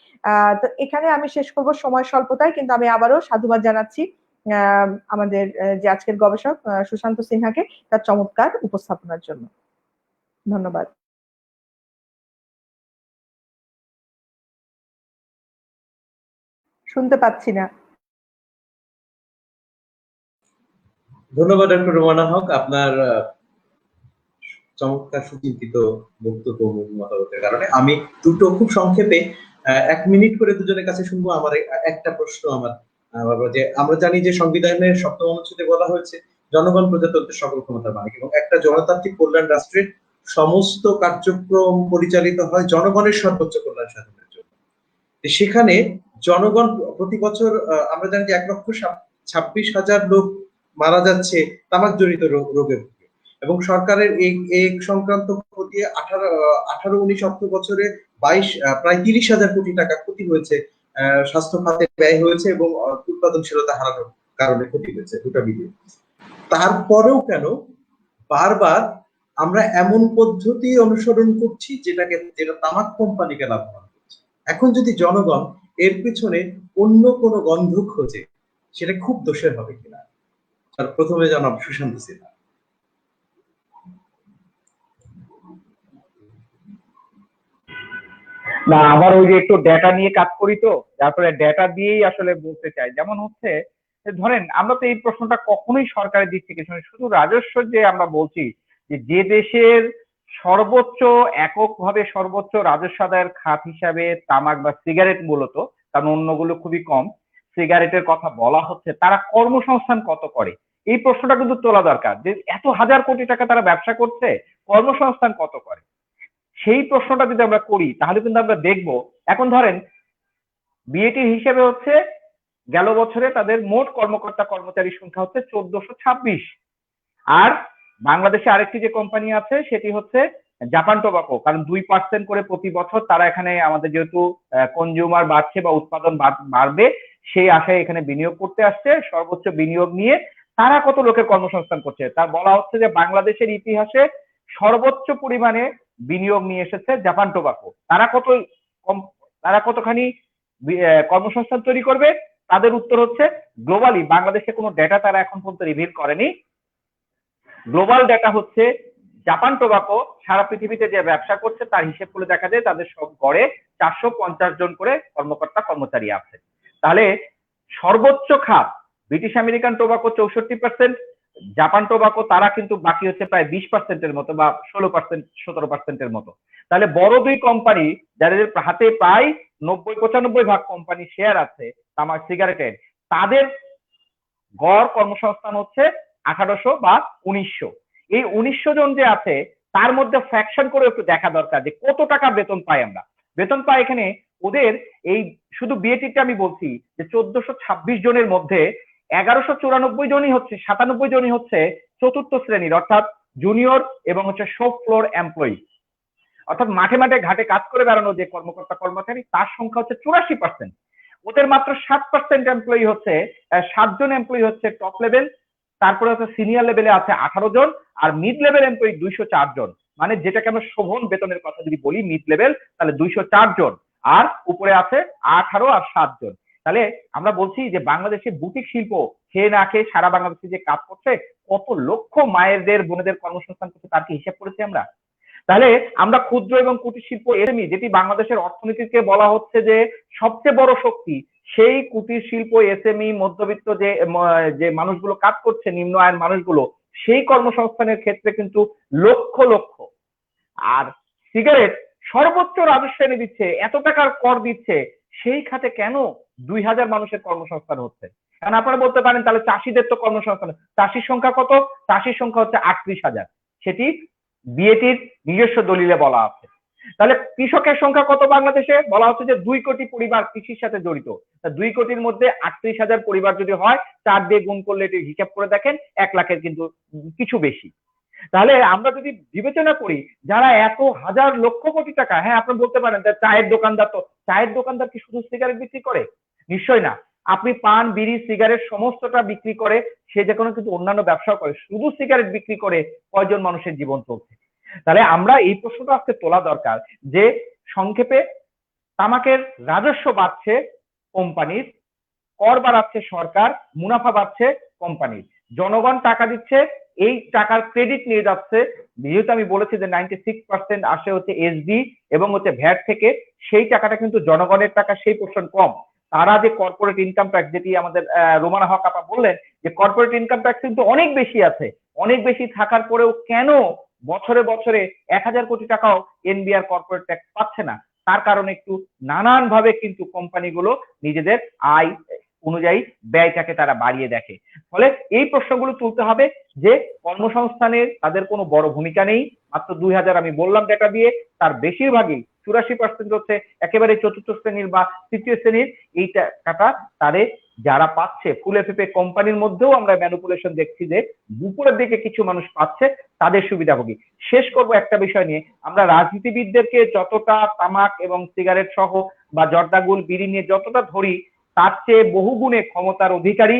তো এখানে আমি শেষ করব সময় স্বল্পতায়, কিন্তু আমি আবারও সাধুবাদ জানাচ্ছি আমাদের যে আজকের গবেষক সুশান্ত সিনহাকে তার চমৎকার উপস্থাপনার জন্য। ধন্যবাদ। শুনতে পাচ্ছি না। ধন্যবাদ ডক্টর রোমানা হক, আপনার চমৎকার সুচিন্তিত বক্তব্য মতামতের কারণে। আমি দুটো খুব সংক্ষেপে 1 মিনিট করে দুজনের কাছে শুনবো। আমার একটা প্রশ্ন যে আমরা জানি যে সংবিধানের 7ম অনুচ্ছেদে বলা হয়েছে জনগণ প্রজাতন্ত্রের সকল ক্ষমতার মালিক, এবং একটা গণতান্ত্রিক কল্যাণ রাষ্ট্রের সমস্ত কার্যক্রম পরিচালিত হয় জনগণের সর্বোচ্চ কল্যাণ সাধনের জন্য। সেখানে জনগণ প্রতি বছর আমরা জানি যে 1,26,000 লোক মারা যাচ্ছে তামাক জনিত রোগে, এবং সরকারের এই সংক্রান্ত ক্ষতি 18-19 অর্থ বছরে প্রায় 30,000 কোটি টাকা ক্ষতি হয়েছে, স্বাস্থ্য খাতে ব্যয় হয়েছে এবং উৎপাদনশীলতা হারানোর কারণে ক্ষতি হয়েছে, দুটো মিলিয়ে। তারপরেও কেন বারবার আমরা এমন পদ্ধতি অনুসরণ করছি যেটা তামাক কোম্পানিকে লাভবান করছে? এখন যদি জনগণ এর পিছনে অন্য কোনো গন্ধ খোঁজে, সেটা খুব দোষের হবে কিনা? তার প্রথমে জনাব সুশান্ত সিনহা। না, আবার ওই যে একটু ডেটা নিয়ে কাজ করি, তো তারপরে ডেটা দিয়েই আসলে বলতে চাই। যেমন হচ্ছে ধরেন আমরা তো এই প্রশ্নটা কখনোই সরকারের দিক থেকে শুনি, শুধু রাজস্ব যে আমরা বলছি যে দেশের সর্বোচ্চ এককভাবে সর্বোচ্চ রাজস্ব আদায়ের খাত হিসাবে তামাক বা সিগারেট মূলত কারণ অন্যগুলো খুবই কম। সিগারেটের কথা বলা হচ্ছে, তারা কর্মসংস্থান কত করে এই প্রশ্নটা কিন্তু তোলা দরকার, যে এত হাজার কোটি টাকা তারা ব্যবসা করছে, কর্মসংস্থান কত করে। সেই প্রশ্নটা যদি আমরা করি তাহলে কিন্তু আমরা দেখবো, এখন ধরেন বিএটির হিসেবে হচ্ছে গেল বছরে তাদের মোট কর্মকর্তা কর্মচারীর সংখ্যা হচ্ছে 1426। আর বাংলাদেশে আরেকটি যে কোম্পানি আছে সেটি হচ্ছে জাপান টোবাকো, কারণ 2% করে প্রতি বছর তারা এখানে, আমাদের যেহেতু কনজিউমার বাড়ছে বা উৎপাদন বাড়বে সেই আশায় এখানে বিনিয়োগ করতে আসছে, সর্বোচ্চ বিনিয়োগ নিয়ে তারা কত লোকের কর্মসংস্থান করছে তার বলা হচ্ছে যে বাংলাদেশের ইতিহাসে সর্বোচ্চ পরিমাণে বিনিয়োগ নিয়ে এসেছে জাপান টোবাকো। তারা কতখানি কর্মসংস্থান তৈরি করবে, তাদের উত্তর হচ্ছে গ্লোবালি বাংলাদেশে কোনো ডেটা তারা এখন পর্যন্ত রিভিল করেনি। গ্লোবাল ডেটা হচ্ছে জাপান টোবাকো সারা পৃথিবীতে যে ব্যবসা করছে তার হিসেব করে দেখা যায় তাদের সব গড়ে 450 জন করে কর্মকর্তা কর্মচারী আছে। তাহলে সর্বোচ্চ খাত British American tobacco 64%, Japan tobacco তারা কিন্তু বাকি হচ্ছে প্রায় 20%-এর মতো বা 16%-17%-এর মতো। তাহলে বড় দুই কোম্পানি যাদের হাতে প্রায় 90-95% কোম্পানি শেয়ার আছে তামাক সিগারেটের, তাদের গড় কর্মসংস্থান হচ্ছে 1800 বা 1900। এই 1900 জন যে আছে তার মধ্যে ফ্র্যাকশন করে একটু দেখা দরকার যে কত টাকা বেতন পাই আমরা। বেতন পাই এখানে ওদের এই শুধু বিএটিটা আমি বলছি যে 1426 জনের মধ্যে 1194 জনই হচ্ছে, 97 জনই হচ্ছে চতুর্থ শ্রেণীর, অর্থাৎ জুনিয়র এবং হচ্ছে শপ ফ্লোর এমপ্লয়ি, অর্থাৎ মাঠে মাঠে ঘাটে কাজ করে বেড়ানো যে কর্মকর্তা কর্মচারী তার সংখ্যা হচ্ছে 84%। ওদের মাত্র 7% এমপ্লয়ি হচ্ছে, 7 জন এমপ্লয়ি হচ্ছে টপ লেভেল, তারপরে হচ্ছে সিনিয়র লেভেলে আছে 18 জন, আর মিড লেভেল এমপ্লয়ি 204 জন। মানে যেটাকে আমরা শোভন বেতনের কথা যদি বলি মিড লেভেল, তাহলে 204 জন, আর উপরে আছে 18 আর 7 জন। তাহলে আমরা বলছি যে বাংলাদেশে বুটিক শিল্প খেয়ে না খেয়ে সারা বাংলাদেশে যে কাজ করছে, কত লক্ষ মায়েদের বোনেদের কর্মসংস্থান করছে তার কি হিসাব করেছি আমরা? তাহলে আমরা ক্ষুদ্র এবং কুটির শিল্প এসএমই, যেটি বাংলাদেশের অর্থনীতিকে বলা হচ্ছে যে সবচেয়ে বড় শক্তি, সেই কুটির শিল্প এসএমই মধ্যবিত্ত যে মানুষগুলো কাজ করছে, নিম্ন আয়ের মানুষগুলো, সেই কর্মসংস্থানের ক্ষেত্রে কিন্তু লক্ষ লক্ষ। আর সিগারেট সর্বোচ্চ রাজস্ব এনে দিচ্ছে, এত টাকার কর দিচ্ছে, সেই খাতে কেন 2000 মানুষের কর্মসংস্থান হচ্ছে? কারণ আপনারা বলতে পারেন তাহলে চাষিদের তো কর্মসংস্থান, চাষির সংখ্যা কত? চাষির সংখ্যা হচ্ছে 38,000, সেটি বিএটির নিজস্ব দলিলে বলা আছে। তাহলে কৃষকের সংখ্যা কত বাংলাদেশে? বলা হচ্ছে যে 2 কোটি পরিবার কৃষির সাথে জড়িত। 2 কোটির মধ্যে 38,000 পরিবার যদি হয়, 4 দিয়ে গুণ করলে এটি হিসাব করে দেখেন 1 লাখের কিন্তু কিছু বেশি। তাহলে আমরা যদি বিবেচনা করি যারা এত হাজার লক্ষ কোটি টাকা, হ্যাঁ আপনি বলতে পারেন চায়ের দোকানদার, তো চায়ের দোকানদার কি শুধু সিগারেট বিক্রি করে? নিশ্চয় না। আপনি পান, বিড়ি, সিগারেট সমস্তটা বিক্রি করে, সে যে কোনো কিন্তু অন্যান্য ব্যবসাও করে, শুধু সিগারেট বিক্রি করে কয়জন মানুষের জীবন চলছে? তাহলে আমরা এই প্রশ্নটা আজকে তোলা দরকার যে সংক্ষেপে তামাকের রাজস্ব বাড়ছে কোম্পানির, কর বাড়াচ্ছে সরকার, মুনাফা বাড়ছে কোম্পানির, জনগণ টাকা দিচ্ছে, এই টাকার ক্রেডিট নিয়ে যাচ্ছে। যেহেতু আমি বলেছি যে 96% আসে হচ্ছে এসডি এবং হচ্ছে ভ্যাট থেকে, সেই টাকাটা কিন্তু জনগণের টাকা, সেই পোর্শন কম। তারা যে কর্পোরেট ইনকাম ট্যাক্স, যেটি আমাদের রোমানা হক আপা বললেন যে কর্পোরেট ইনকাম ট্যাক্স কিন্তু অনেক বেশি আছে, অনেক বেশি থাকার পরেও কেন বছরে বছরে 1000 কোটি টাকাও এনবিআর কর্পোরেট ট্যাক্স পাচ্ছে না? তার কারণে একটু নানান ভাবে কিন্তু কোম্পানিগুলো নিজেদের আয় অনুযায়ী ব্যয়টাকে তারা বাড়িয়ে দেখে। ফলে এই প্রশ্নগুলো তুলতে হবে যে কর্মসংস্থানের তাদের কোনো বড় ভূমিকা নেই। মাত্র 2000 আমি বললাম ডেটা দিয়ে, তার বেশিরভাগই 84% হচ্ছে একেবারে চতুর্থ শ্রেণীর বা তৃতীয় শ্রেণীর। এই টাকাটা তাদের যারা পাচ্ছে ফুলে ফেপে কোম্পানির মধ্যেও আমরা ম্যানিপুলেশন দেখছি যে উপরের দিকে কিছু মানুষ পাচ্ছে, তাদের সুবিধাভোগী। শেষ করব একটা বিষয় নিয়ে, আমরা রাজনীতিবিদদেরকে যতটা তামাক এবং সিগারেট সহ বা জর্দাগুল বিড়ি নিয়ে যতটা ধরি, তার চেয়ে বহুগুণে ক্ষমতার অধিকারী,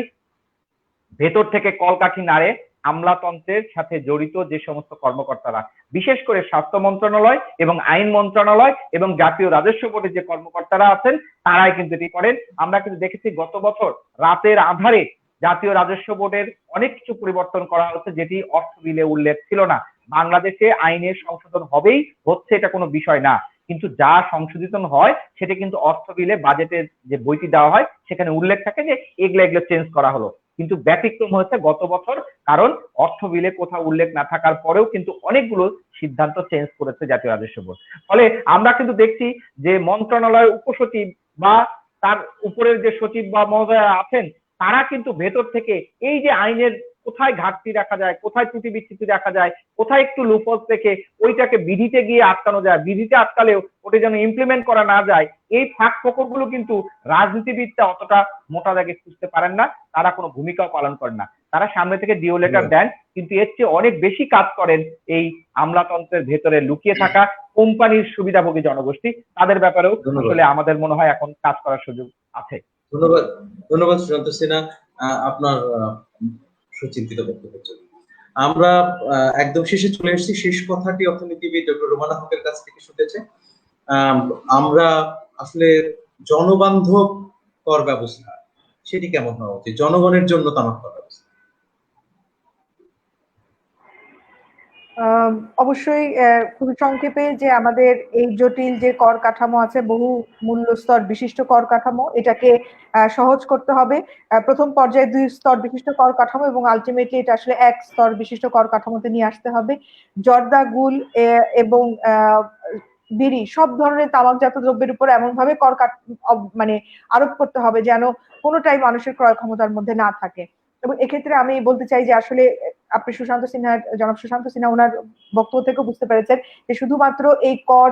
ভেতর থেকে কলকাঠি নাড়ে আমলাতন্ত্রের সাথে জড়িত যে সমস্ত কর্মকর্তারা, বিশেষ করে স্বাস্থ্য মন্ত্রণালয় এবং আইন মন্ত্রণালয় এবং জাতীয় রাজস্ব বোর্ডের যে কর্মকর্তারা আছেন, তারাই কিন্তু এটি করেন। আমরা কিন্তু দেখেছি গত বছর রাতের আধারে জাতীয় রাজস্ব বোর্ডের অনেক কিছু পরিবর্তন করা হচ্ছে, যেটি অর্থ বিলে উল্লেখ ছিল না। বাংলাদেশে আইনের সংশোধন হবেই, হচ্ছে, এটা কোনো বিষয় না, কিন্তু যা সংশোধিত হয় সেটা কিন্তু অর্থ বিলে বাজেটের যে বইটি দেওয়া হয় সেখানে উল্লেখ থাকে যে এগুলো চেঞ্জ করা হলো। কিন্তু ব্যতিক্রম হয়েছে গত বছর, কারণ অর্থ বিলে কোথাও উল্লেখ না থাকার পরেও কিন্তু অনেকগুলো সিদ্ধান্ত চেঞ্জ করেছে জাতীয় রাজস্ব বোর্ড। ফলে আমরা কিন্তু দেখছি যে মন্ত্রণালয়ের উপসচিব বা তার উপরের যে সচিব বা মহোদয়া আছেন তারা কিন্তু ভেতর থেকে এই যে আইনের কোথায় ঘাটতি রাখা যায়, কোথায় ত্রুটি বিচ্যুতি রাখা যায়, কোথায় একটু লুপহোলস থেকে ওইটাকে বিধিতে গিয়ে আটকানো যায়, বিধিতে আটকালেও ওটা যেন ইমপ্লিমেন্ট করা না যায়, এই ফাঁক ফোকরগুলো কিন্তু রাজনীতিবিদরা অতটা মোটা দাগে খুঁজতে পারেন না, তারা কোনো ভূমিকাও পালন করেন না। তারা সামনে থেকে ডিও লেটার দেন, কিন্তু এর চেয়ে অনেক বেশি কাজ করেন এই আমলাতন্ত্রের ভেতরে লুকিয়ে থাকা কোম্পানির সুবিধাভোগী জনগোষ্ঠী। তাদের ব্যাপারেও আসলে আমাদের মনে হয় এখন কাজ করার সুযোগ আছে। ধন্যবাদ, ধন্যবাদ সুশান্ত সিনহা আপনার সুচিন্তিত বক্তব্যের জন্য। আমরা একদম শেষে চলে এসেছি। শেষ কথাটি অর্থনীতিবিদ ডক্টর রুমানা হকের কাছ থেকে শুনেছে। আমরা আসলে জনবান্ধব কর ব্যবস্থা সেটি কেমন হওয়া উচিত, জনগণের জন্য তামাক কর ব্যবস্থা? অবশ্যই খুবই সংক্ষেপে যে আমাদের এই জটিল যে কর কাঠামো আছে, বহু মূল্য স্তর বিশিষ্ট কর কাঠামো, এটাকে সহজ করতে হবে। প্রথম পর্যায়ে 2 স্তর বিশিষ্ট কর কাঠামো এবং আলটিমেটলি এটা আসলে 1 স্তর বিশিষ্ট কর কাঠামোতে নিয়ে আসতে হবে। জর্দা, গুল এবং বিড়ি সব ধরনের তামাকজাত দ্রব্যের উপর এমন ভাবে কর মানে আরোপ করতে হবে যেন কোনোটাই মানুষের ক্রয় ক্ষমতার মধ্যে না থাকে। এবং এক্ষেত্রে আমি বলতে চাই যে আসলে আপনি জনাব সুশান্ত সিনহা ওনার বক্তব্য থেকে বুঝতে পেরেছেন যে শুধুমাত্র এই কর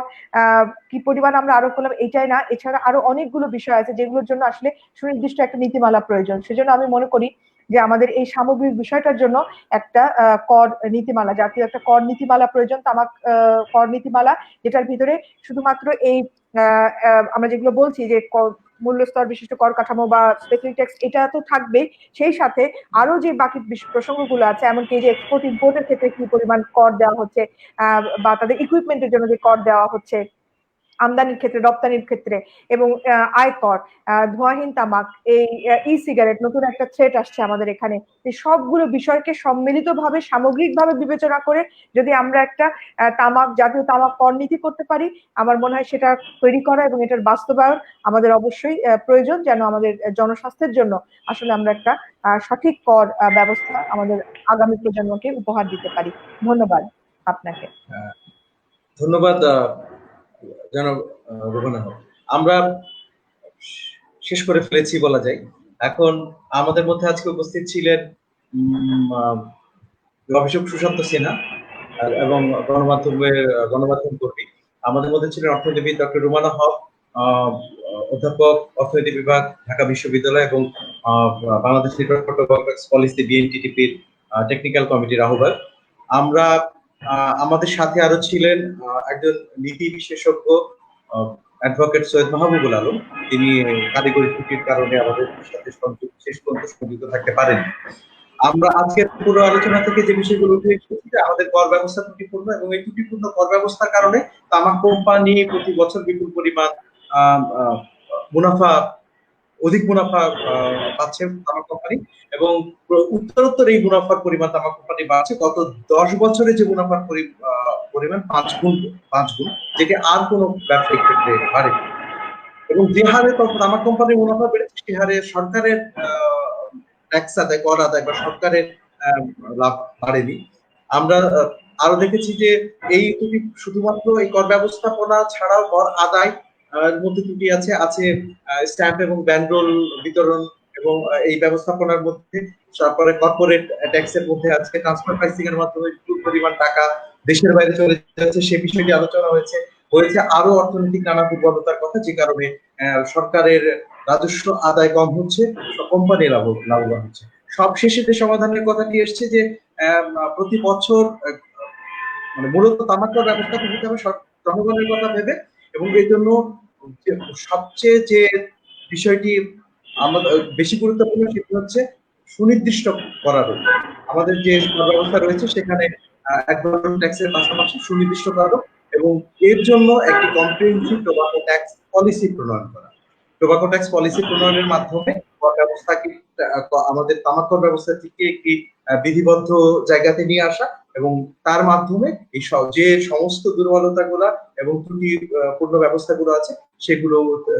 কি পরিমাণ আমরা আরোপ করলাম এটাই না, এছাড়া আরো অনেকগুলো বিষয় আছে যেগুলোর জন্য আসলে সুনির্দিষ্ট একটা নীতিমালা প্রয়োজন। সেজন্য আমি মনে করি যে আমাদের এই সামগ্রিক বিষয়টার জন্য একটা কর নীতিমালা, জাতীয় একটা কর নীতিমালা প্রয়োজন, তামাক কর নীতিমালা, যেটার ভিতরে শুধুমাত্র এই আমরা যেগুলো বলছি যে মূল্য স্তর বিশিষ্ট কর কাঠামো বা স্পেসিফিক ট্যাক্স এটা তো থাকবে, সেই সাথে আরো যে বাকি প্রসঙ্গগুলো আছে, এমনকি যে এক্সপোর্ট ইম্পোর্টের ক্ষেত্রে কি পরিমাণ কর দেওয়া হচ্ছে বা তাদের ইকুইপমেন্টের জন্য যে কর দেওয়া হচ্ছে, আমদানির ক্ষেত্রে, রপ্তানির ক্ষেত্রে, এবং আয়কর, ধোঁয়াহীন তামাক, এই ই সিগারেট, নতুন একটা থ্রেট আসছে আমাদের এখানে। এই সবগুলো বিষয়কে সম্মিলিতভাবে সামগ্রিকভাবে বিবেচনা করে যদি আমরা একটা জাতীয় তামাক কর নীতি করতে পারি, আমার মনে হয় সেটা তৈরি করা এবং এটার বাস্তবায়ন আমাদের অবশ্যই প্রয়োজন, যেন আমাদের জনস্বাস্থ্যের জন্য আসলে আমরা একটা সঠিক কর ব্যবস্থা আমাদের আগামী প্রজন্মকে উপহার দিতে পারি। ধন্যবাদ আপনাকে। ধন্যবাদ জনাব রুমানা হক। আমরা শেষ করে ফেলেছি বলা যায়। এখন আমাদের মধ্যে আজকে উপস্থিত ছিলেন গবেষক সুশান্ত সিনহা এবং গণমাধ্যম কর্মী। আমাদের মধ্যে ছিলেন অর্থনীতিবিদ ডক্টর রুমানা হক, অধ্যাপক অর্থনীতি বিভাগ, ঢাকা বিশ্ববিদ্যালয় এবং Bangladesh Network for Tobacco Tax Policy বিএনটিটিপির টেকনিক্যাল কমিটির আহ্বায়ক। আমরা আমাদের সাথে আরো ছিলেন একজন নীতি বিশেষজ্ঞ অ্যাডভোকেট সৈয়দ মাহবুবুল আলম। তিনি কারিগরি ত্রুটির কারণে আমাদের সাথে শেষ পর্যন্ত সংযুক্ত থাকতে পারেন। আমরা আজকের পুরো আলোচনা থেকে যে বিষয়গুলো উঠে এসেছি যে আমাদের কর ব্যবস্থা ত্রুটিপূর্ণ, এবং এই ত্রুটিপূর্ণ কর ব্যবস্থার কারণে তামাক কোম্পানি প্রতি বছর বিপুল পরিমাণ অধিক মুনাফা পাচ্ছে তামাক কোম্পানি, এবং উত্তরোত্তর এই মুনাফার পরিমাণ তামাক কোম্পানি বাড়ছে। গত 10 বছরে যে মুনাফার পরিমাণ 5 গুণ, যেটি আর কোনো ব্যবসায়িক ক্ষেত্রে বাড়ে, এবং যে হারে তামাক কোম্পানির মুনাফা বেড়েছে সে হারে সরকারের ট্যাক্স আদায়, কর আদায় বা সরকারের লাভ বাড়েনি। আমরা আরো দেখেছি যে এই ত্রুটি শুধুমাত্র এই কর ব্যবস্থাপনা ছাড়াও কর আদায় মধ্যে ত্রুটি আছে স্ট্যাম্প এবং ব্যানরোল বিতরণ এবং এই ব্যবস্থাপনার মধ্যে, তারপরে কর্পোরেট ট্যাক্সের মধ্যে আছে ট্রান্সফার প্রাইসিং এর মাধ্যমে বিপুল পরিমাণ টাকা দেশের বাইরে চলে যাচ্ছে, সে বিষয়টি আলোচনা হয়েছে। আরো অর্থনৈতিক নানা দুর্বলতার কথা, যে কারণে সরকারের রাজস্ব আদায় কম হচ্ছে, কোম্পানি লাভবান হচ্ছে। সবশেষে যে সমাধানের কথাটি এসছে যে প্রতি বছর মানে মূলত তামাক ব্যবস্থা করতে হবে জনগণের কথা ভেবে, এবং এর জন্য সবচেয়ে যে বিষয়টি আমাদের বেশি গুরুত্বপূর্ণ সেটি হচ্ছে সুনির্দিষ্ট করা রোগ। আমাদের যে ব্যবস্থা রয়েছে সেখানে অ্যাডভান্স ট্যাক্সের পাশাপাশি সুনির্দিষ্ট করা, এবং এর জন্য একটি কম্প্রিহেনসিভ টোবাকো ট্যাক্স পলিসি প্রণয়ন করা। টোবাকো ট্যাক্স পলিসি প্রণয়নের মাধ্যমে কর ব্যবস্থাকে, আমাদের তামাক কর ব্যবস্থাটিকে একটি বিধিবদ্ধ জায়গাতে নিয়ে আসা, এবং তার মাধ্যমে এই যে সমস্ত দুর্বলতাগুলো এবং ত্রুটিপূর্ণ ব্যবস্থাগুলো আছে সেগুলো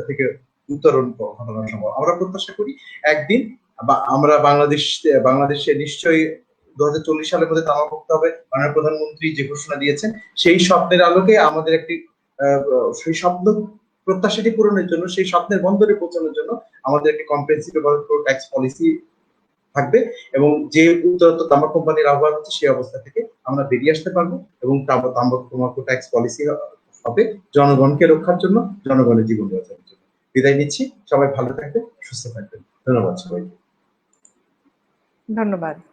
থেকে উত্তরণ ঘটানো সম্ভব। আমরা প্রত্যাশা করি একদিন আমরা বাংলাদেশে নিশ্চয়ই 2040 সালের মধ্যে তামাক মুক্ত হবে। মাননীয় প্রধানমন্ত্রী যে ঘোষণা দিয়েছেন সেই স্বপ্নের আলোকে আমাদের একটি সেই স্বপ্ন প্রত্যাশাটি পূরণের জন্য, সেই স্বপ্নের বন্দরে পৌঁছানোর জন্য আমাদের একটি কম্প্রিহেনসিভ ট্যাক্স পলিসি থাকবে, এবং যে উত্তরোত্তর তামাক কোম্পানির আহ্বান হচ্ছে সেই অবস্থা থেকে আমরা বেরিয়ে আসতে পারবো, এবং তামাকু ট্যাক্স পলিসি হবে জনগণকে রক্ষার জন্য, জনগণের জীবন বাঁচানোর জন্য। বিদায় নিচ্ছি, সবাই ভালো থাকবেন, সুস্থ থাকবেন, ধন্যবাদ সবাইকে। ধন্যবাদ।